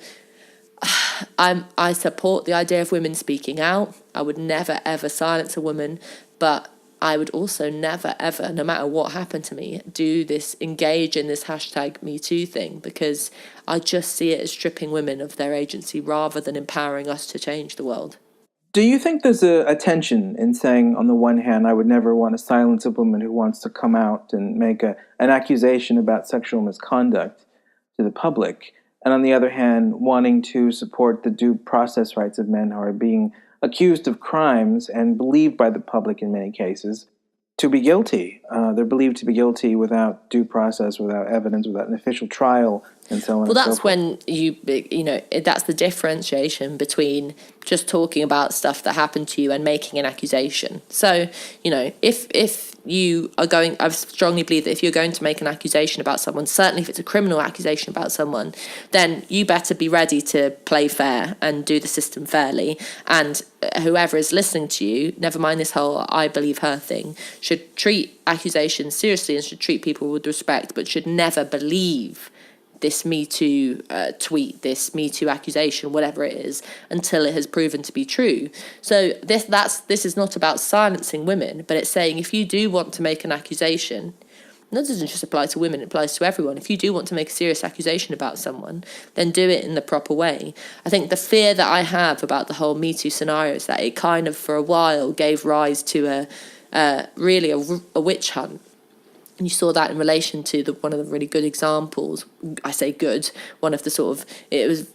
I support the idea of women speaking out. I would never ever silence a woman, but I would also never, ever, no matter what happened to me, engage in this hashtag Me Too thing, because I just see it as stripping women of their agency rather than empowering us to change the world. Do you think there's a tension in saying, on the one hand, I would never want to silence a woman who wants to come out and make an accusation about sexual misconduct to the public, and on the other hand, wanting to support the due process rights of men who are being accused of crimes and believed by the public in many cases to be guilty? They're believed to be guilty without due process, without evidence, without an official trial, and so on. Well, that's when that's the differentiation between just talking about stuff that happened to you and making an accusation. So, if you are going, I strongly believe that if you're going to make an accusation about someone, certainly if it's a criminal accusation about someone, then you better be ready to play fair and do the system fairly. And whoever is listening to you, never mind this whole I believe her thing, should treat accusations seriously and should treat people with respect, but should never believe this Me Too tweet, this Me Too accusation, whatever it is, until it has proven to be true. So this is not about silencing women, but it's saying if you do want to make an accusation, and that doesn't just apply to women, it applies to everyone. If you do want to make a serious accusation about someone, then do it in the proper way. I think the fear that I have about the whole Me Too scenario is that it kind of, for a while, gave rise to a witch hunt. And you saw that in relation to one of the really good examples, I say good, one of the it was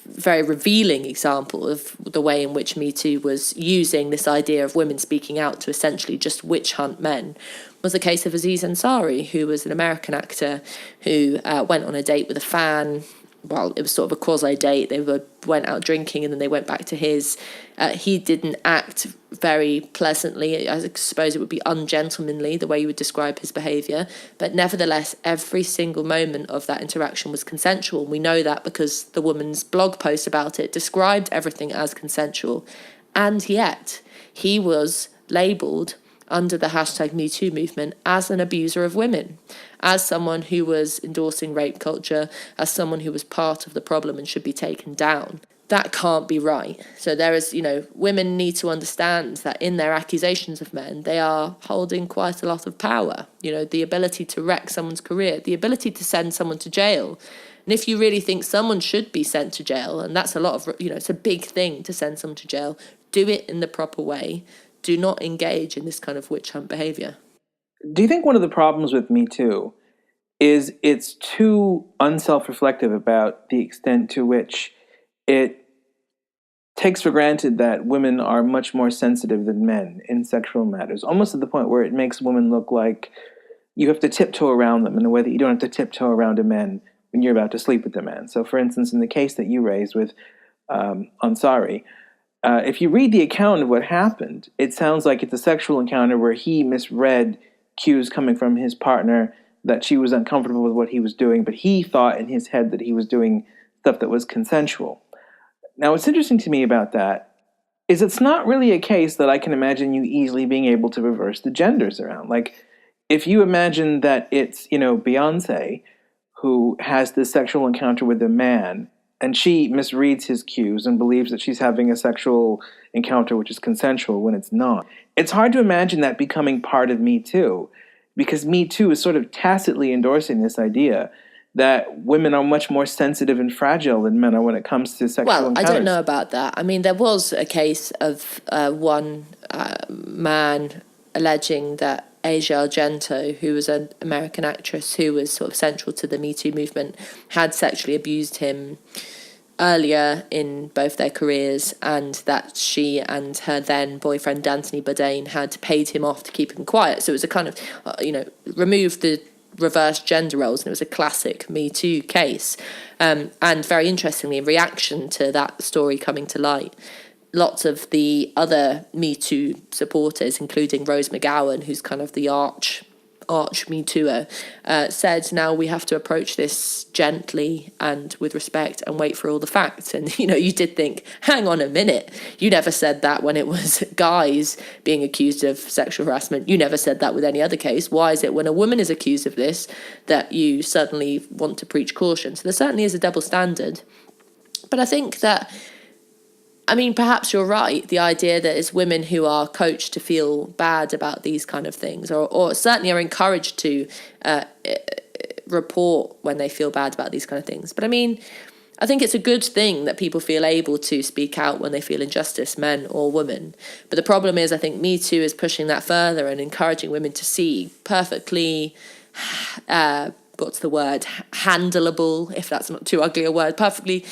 very revealing example of the way in which Me Too was using this idea of women speaking out to essentially just witch hunt men, was the case of Aziz Ansari, who was an American actor who went on a date with a fan. Well, it was sort of a quasi-date. They went out drinking and then they went back to his. He didn't act very pleasantly. I suppose it would be ungentlemanly, the way you would describe his behaviour. But nevertheless, every single moment of that interaction was consensual. We know that because the woman's blog post about it described everything as consensual. And yet, he was labelled under the hashtag Me Too movement as an abuser of women, as someone who was endorsing rape culture, as someone who was part of the problem and should be taken down. That can't be right. So there is, women need to understand that in their accusations of men, they are holding quite a lot of power. The ability to wreck someone's career, the ability to send someone to jail. And if you really think someone should be sent to jail, and that's a lot of, it's a big thing to send someone to jail, do it in the proper way. Do not engage in this kind of witch hunt behaviour. Do you think one of the problems with Me Too is it's too unself-reflective about the extent to which it takes for granted that women are much more sensitive than men in sexual matters, almost to the point where it makes women look like you have to tiptoe around them in a way that you don't have to tiptoe around a man when you're about to sleep with a man. So, for instance, in the case that you raised with Ansari, if you read the account of what happened, it sounds like it's a sexual encounter where he misread cues coming from his partner, that she was uncomfortable with what he was doing, but he thought in his head that he was doing stuff that was consensual. Now, what's interesting to me about that is it's not really a case that I can imagine you easily being able to reverse the genders around. Like, if you imagine that it's, Beyonce who has this sexual encounter with a man, and she misreads his cues and believes that she's having a sexual encounter which is consensual when it's not. It's hard to imagine that becoming part of Me Too, because Me Too is sort of tacitly endorsing this idea that women are much more sensitive and fragile than men are when it comes to sexual encounters. I don't know about that. I mean, there was a case of one man alleging that Asia Argento, who was an American actress who was sort of central to the Me Too movement, had sexually abused him earlier in both their careers, and that she and her then boyfriend Anthony Bourdain had paid him off to keep him quiet. So it was a kind of, remove the reverse gender roles, and it was a classic Me Too case. And very interestingly, in reaction to that story coming to light, lots of the other Me Too supporters, including Rose McGowan, who's kind of the arch Me Tooer, said now we have to approach this gently and with respect and wait for all the facts. And, you did think, hang on a minute, you never said that when it was guys being accused of sexual harassment. You never said that with any other case. Why is it when a woman is accused of this that you suddenly want to preach caution? So there certainly is a double standard. But I think that I mean, perhaps you're right. The idea that it's women who are coached to feel bad about these kind of things, or certainly are encouraged to report when they feel bad about these kind of things. But I mean, I think it's a good thing that people feel able to speak out when they feel injustice, men or women. But the problem is, I think Me Too is pushing that further and encouraging women to see perfectly, what's the word, handleable, if that's not too ugly a word, perfectly,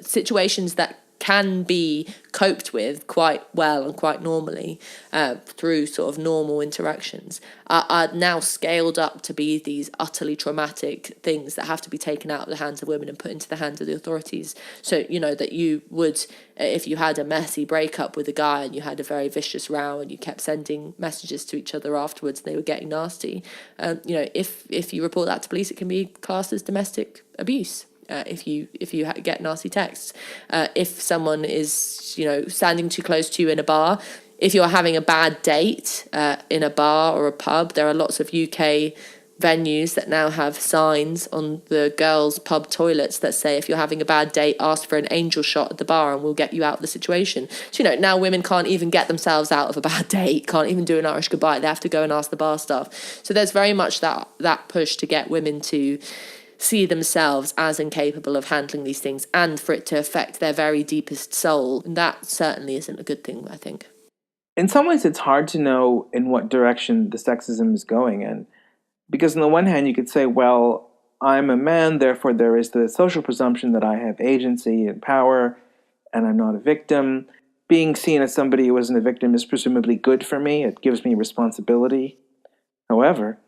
situations that can be coped with quite well and quite normally through sort of normal interactions are now scaled up to be these utterly traumatic things that have to be taken out of the hands of women and put into the hands of the authorities. So, that you would, if you had a messy breakup with a guy and you had a very vicious row and you kept sending messages to each other afterwards and they were getting nasty, if you report that to police, it can be classed as domestic abuse. If you get nasty texts, if someone is standing too close to you in a bar, if you're having a bad date in a bar or a pub, there are lots of UK venues that now have signs on the girls' pub toilets that say, if you're having a bad date, ask for an angel shot at the bar and we'll get you out of the situation. So now women can't even get themselves out of a bad date, can't even do an Irish goodbye. They have to go and ask the bar staff. So there's very much that push to get women to see themselves as incapable of handling these things and for it to affect their very deepest soul. And that certainly isn't a good thing, I think. In some ways, it's hard to know in what direction the sexism is going in. Because on the one hand, you could say, well, I'm a man, therefore there is the social presumption that I have agency and power, and I'm not a victim. Being seen as somebody who isn't a victim is presumably good for me. It gives me responsibility. However,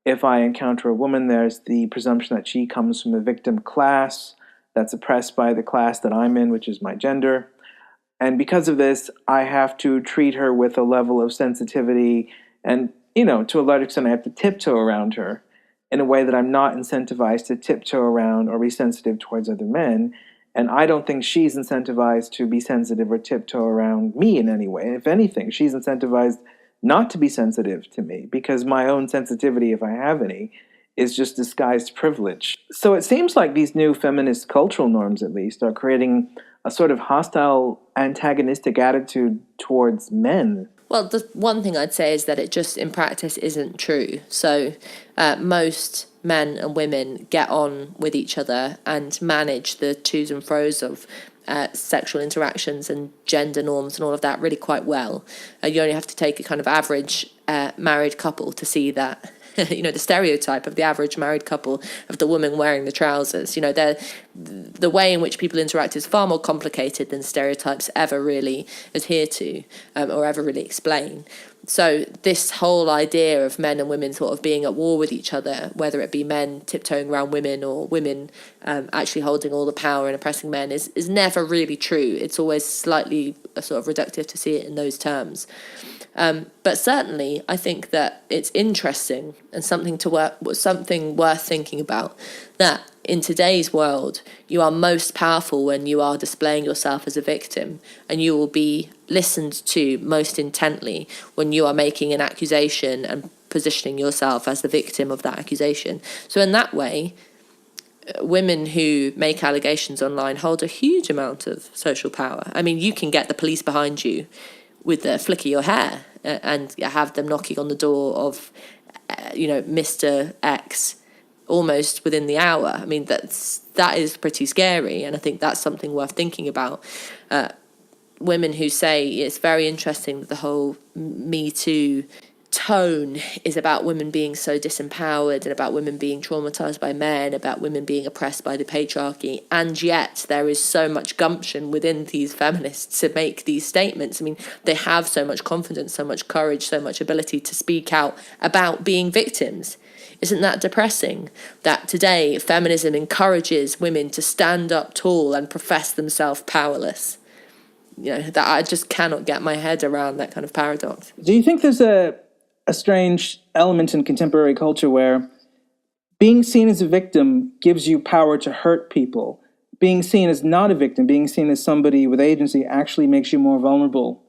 if I encounter a woman, there's the presumption that she comes from a victim class that's oppressed by the class that I'm in, which is my gender. And because of this, I have to treat her with a level of sensitivity and, to a large extent, I have to tiptoe around her in a way that I'm not incentivized to tiptoe around or be sensitive towards other men. And I don't think she's incentivized to be sensitive or tiptoe around me in any way. If anything, she's incentivized not to be sensitive to me, because my own sensitivity, if I have any, is just disguised privilege. So it seems like these new feminist cultural norms, at least, are creating a sort of hostile, antagonistic attitude towards men. Well, the one thing I'd say is that it just, in practice, isn't true. So most men and women get on with each other and manage the to's and fro's of sexual interactions and gender norms and all of that really quite well. You only have to take a kind of average married couple to see that, the stereotype of the average married couple of the woman wearing the trousers. The way in which people interact is far more complicated than stereotypes ever really adhere to or ever really explain. So this whole idea of men and women sort of being at war with each other, whether it be men tiptoeing around women or women actually holding all the power and oppressing men, is never really true. It's always slightly sort of reductive to see it in those terms. But certainly, I think that it's interesting and something worth thinking about, that in today's world, you are most powerful when you are displaying yourself as a victim, and you will be listened to most intently when you are making an accusation and positioning yourself as the victim of that accusation. So in that way, women who make allegations online hold a huge amount of social power. I mean, you can get the police behind you with the flick of your hair and have them knocking on the door of, Mr. X almost within the hour. I mean, that is pretty scary, and I think that's something worth thinking about. Women who say it's very interesting that the whole Me Too tone is about women being so disempowered and about women being traumatized by men, about women being oppressed by the patriarchy, and yet there is so much gumption within these feminists to make these statements. I mean, they have so much confidence, so much courage, so much ability to speak out about being victims. Isn't that depressing? That today feminism encourages women to stand up tall and profess themselves powerless. That I just cannot get my head around that kind of paradox. Do you think there's a strange element in contemporary culture where being seen as a victim gives you power to hurt people? Being seen as not a victim, being seen as somebody with agency, actually makes you more vulnerable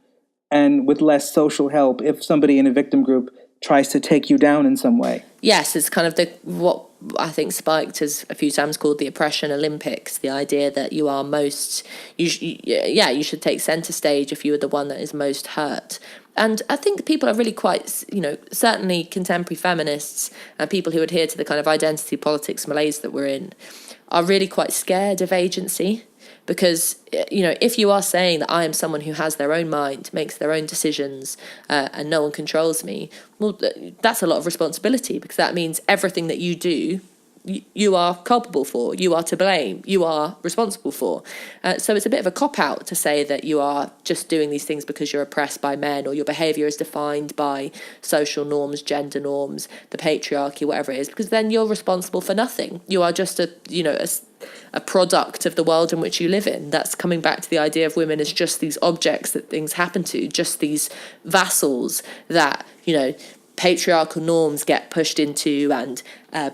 and with less social help if somebody in a victim group tries to take you down in some way. Yes, it's kind of what I think spiked has a few times called the oppression Olympics, the idea that you are you should take centre stage if you are the one that is most hurt. And I think people are really quite, certainly contemporary feminists and people who adhere to the kind of identity politics malaise that we're in are really quite scared of agency. Because, if you are saying that I am someone who has their own mind, makes their own decisions, and no one controls me, well, that's a lot of responsibility, because that means everything that you do, you are culpable for, you are to blame, you are responsible for. So it's a bit of a cop-out to say that you are just doing these things because you're oppressed by men, or your behaviour is defined by social norms, gender norms, the patriarchy, whatever it is, because then you're responsible for nothing. You are just a product of the world in which you live in. That's coming back to the idea of women as just these objects that things happen to, just these vassals that, patriarchal norms get pushed into and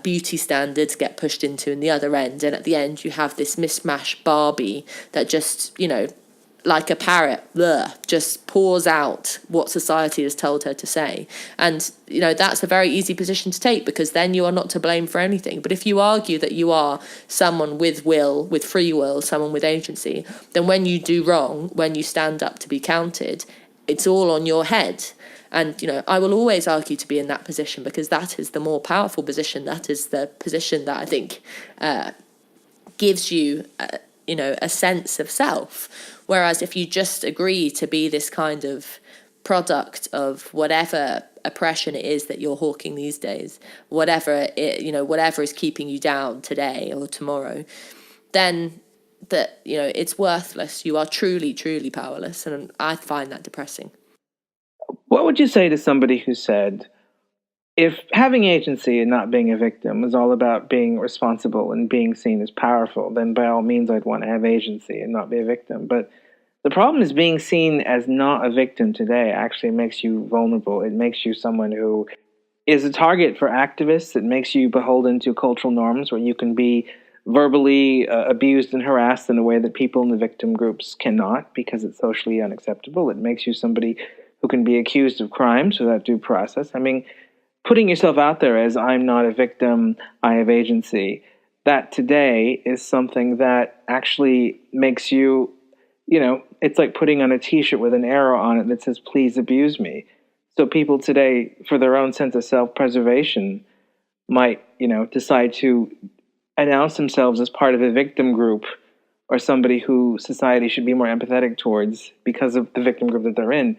beauty standards get pushed into in the other end. And at the end, you have this mishmash Barbie that just, like a parrot, just pours out what society has told her to say. And, that's a very easy position to take, because then you are not to blame for anything. But if you argue that you are someone with will, with free will, someone with agency, then when you do wrong, when you stand up to be counted, it's all on your head. And, I will always argue to be in that position, because that is the more powerful position. That is the position that I think gives you, a sense of self. Whereas if you just agree to be this kind of product of whatever oppression it is that you're hawking these days, whatever is keeping you down today or tomorrow, then that, it's worthless. You are truly, truly powerless. And I find that depressing. What would you say to somebody who said, if having agency and not being a victim was all about being responsible and being seen as powerful, then by all means I'd want to have agency and not be a victim. But the problem is, being seen as not a victim today actually makes you vulnerable. It makes you someone who is a target for activists. It makes you beholden to cultural norms where you can be verbally abused and harassed in a way that people in the victim groups cannot, because it's socially unacceptable. It makes you somebody who can be accused of crimes without due process. I mean, putting yourself out there as I'm not a victim, I have agency, that today is something that actually makes you, it's like putting on a T-shirt with an arrow on it that says, please abuse me. So people today, for their own sense of self-preservation, might, decide to announce themselves as part of a victim group or somebody who society should be more empathetic towards because of the victim group that they're in,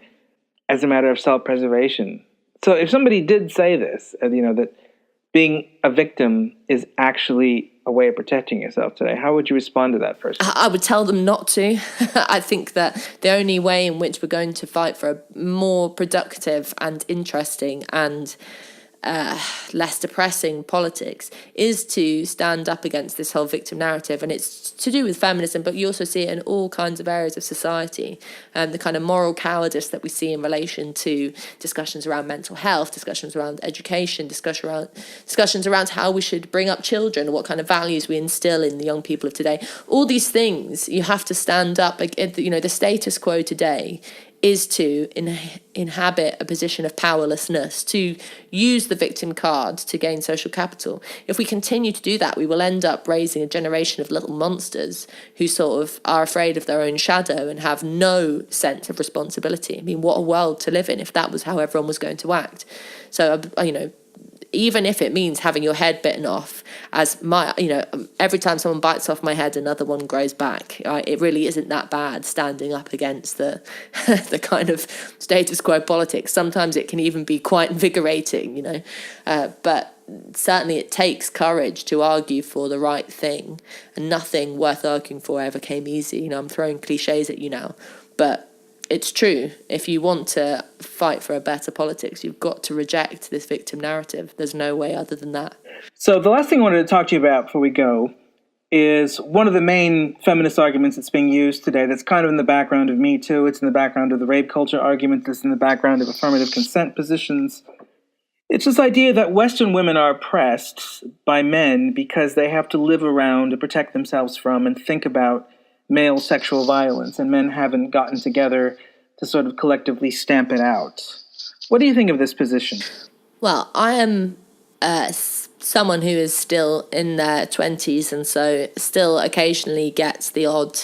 as a matter of self-preservation. So if somebody did say this, that being a victim is actually a way of protecting yourself today, how would you respond to that person? I would tell them not to. I think that the only way in which we're going to fight for a more productive and interesting and less depressing politics is to stand up against this whole victim narrative. And it's to do with feminism, but you also see it in all kinds of areas of society. The kind of moral cowardice that we see in relation to discussions around mental health, discussions around education, discussions around how we should bring up children, what kind of values we instill in the young people of today. All these things, you have to stand up. The status quo today is to inhabit a position of powerlessness, to use the victim card to gain social capital. If we continue to do that, we will end up raising a generation of little monsters who sort of are afraid of their own shadow and have no sense of responsibility. I mean, what a world to live in if that was how everyone was going to act. So, even if it means having your head bitten off, every time someone bites off my head, another one grows back. It really isn't that bad standing up against the the kind of status quo politics. Sometimes it can even be quite invigorating, but certainly it takes courage to argue for the right thing, and nothing worth arguing for ever came easy. I'm throwing cliches at you now, but it's true. If you want to fight for a better politics, you've got to reject this victim narrative. There's no way other than that. So the last thing I wanted to talk to you about before we go is one of the main feminist arguments that's being used today that's kind of in the background of Me Too. It's in the background of the rape culture argument. It's in the background of affirmative consent positions. It's this idea that Western women are oppressed by men because they have to live around and protect themselves from and think about male sexual violence, and men haven't gotten together to sort of collectively stamp it out. What do you think of this position? Well, I am someone who is still in their 20s and so still occasionally gets the odd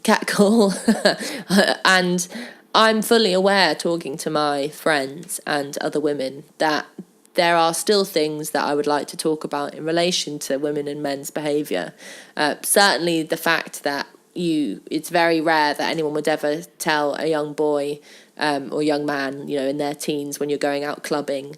catcall. And I'm fully aware, talking to my friends and other women, that there are still things that I would like to talk about in relation to women and men's behaviour. Certainly the fact that it's very rare that anyone would ever tell a young boy or young man, in their teens, when you're going out clubbing,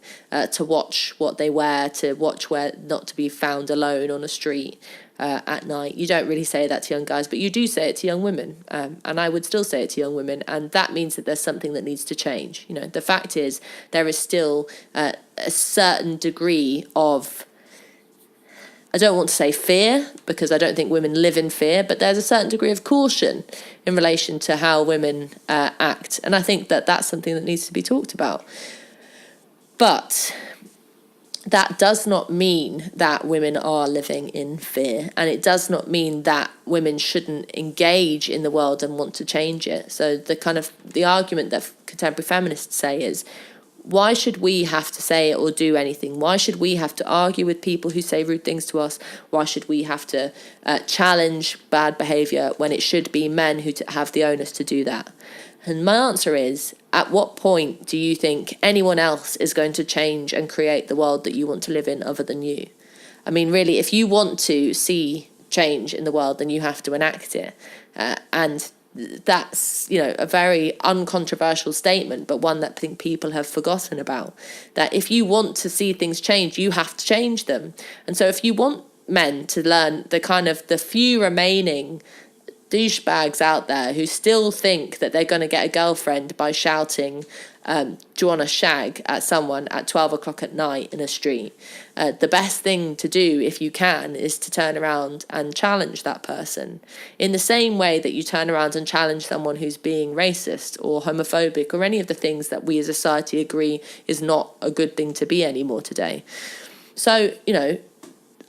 to watch what they wear, to watch where not to be found alone on a street at night. You don't really say that to young guys, but you do say it to young women, and I would still say it to young women, and that means that there's something that needs to change. The fact is there is still a certain degree of, I don't want to say fear, because I don't think women live in fear, but there's a certain degree of caution in relation to how women act. And I think that that's something that needs to be talked about. But that does not mean that women are living in fear. And it does not mean that women shouldn't engage in the world and want to change it. So the argument that contemporary feminists say is, why should we have to say it or do anything? Why should we have to argue with people who say rude things to us? Why should we have to challenge bad behaviour when it should be men who have the onus to do that? And my answer is, at what point do you think anyone else is going to change and create the world that you want to live in other than you? I mean, really, if you want to see change in the world, then you have to enact it. And that's, a very uncontroversial statement, but one that I think people have forgotten about. That if you want to see things change, you have to change them. And so if you want men to learn the few remaining douchebags out there who still think that they're going to get a girlfriend by shouting, do you want to shag at someone at 12 o'clock at night in a street, the best thing to do, if you can, is to turn around and challenge that person in the same way that you turn around and challenge someone who's being racist or homophobic or any of the things that we as a society agree is not a good thing to be anymore today. So,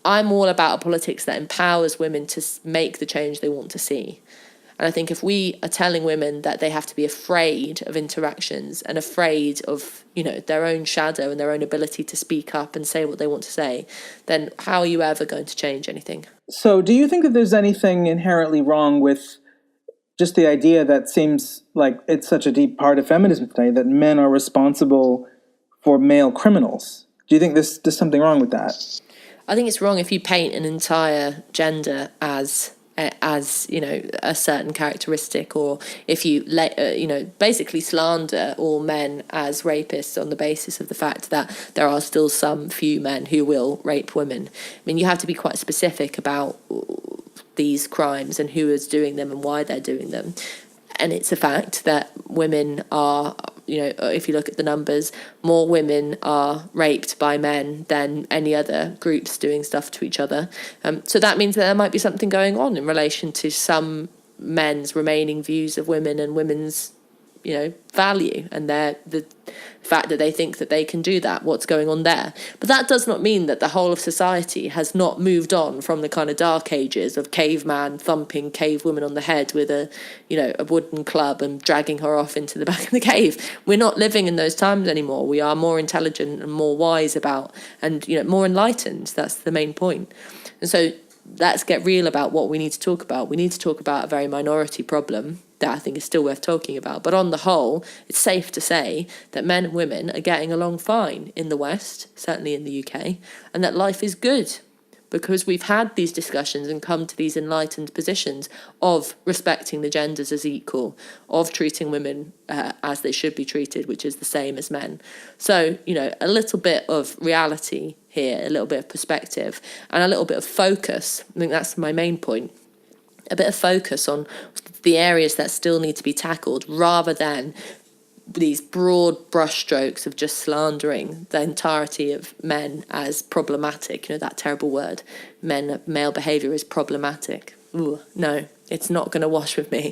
I'm all about a politics that empowers women to make the change they want to see. And I think if we are telling women that they have to be afraid of interactions and afraid of, their own shadow and their own ability to speak up and say what they want to say, then how are you ever going to change anything? So do you think that there's anything inherently wrong with just the idea that seems like it's such a deep part of feminism today, that men are responsible for male criminals? Do you think there's something wrong with that? I think it's wrong if you paint an entire gender as a certain characteristic, or if you basically slander all men as rapists on the basis of the fact that there are still some few men who will rape women. I mean, you have to be quite specific about these crimes and who is doing them and why they're doing them. And it's a fact that women are, if you look at the numbers, more women are raped by men than any other groups doing stuff to each other. So that means that there might be something going on in relation to some men's remaining views of women and women's, value, and the fact that they think that they can do that, what's going on there. But that does not mean that the whole of society has not moved on from the kind of dark ages of caveman thumping cave woman on the head with a wooden club and dragging her off into the back of the cave. We're not living in those times anymore. We are more intelligent and more wise about, and more enlightened. That's the main point. And so let's get real about what we need to talk about. We need to talk about a very minority problem that I think is still worth talking about. But on the whole, it's safe to say that men and women are getting along fine in the West, certainly in the UK, and that life is good because we've had these discussions and come to these enlightened positions of respecting the genders as equal, of treating women as they should be treated, which is the same as men. So, a little bit of reality here, a little bit of perspective, and a little bit of focus. I think that's my main point. A bit of focus on the areas that still need to be tackled, rather than these broad brushstrokes of just slandering the entirety of men as problematic. That terrible word, male behaviour is problematic. Ooh, no, it's not going to wash with me.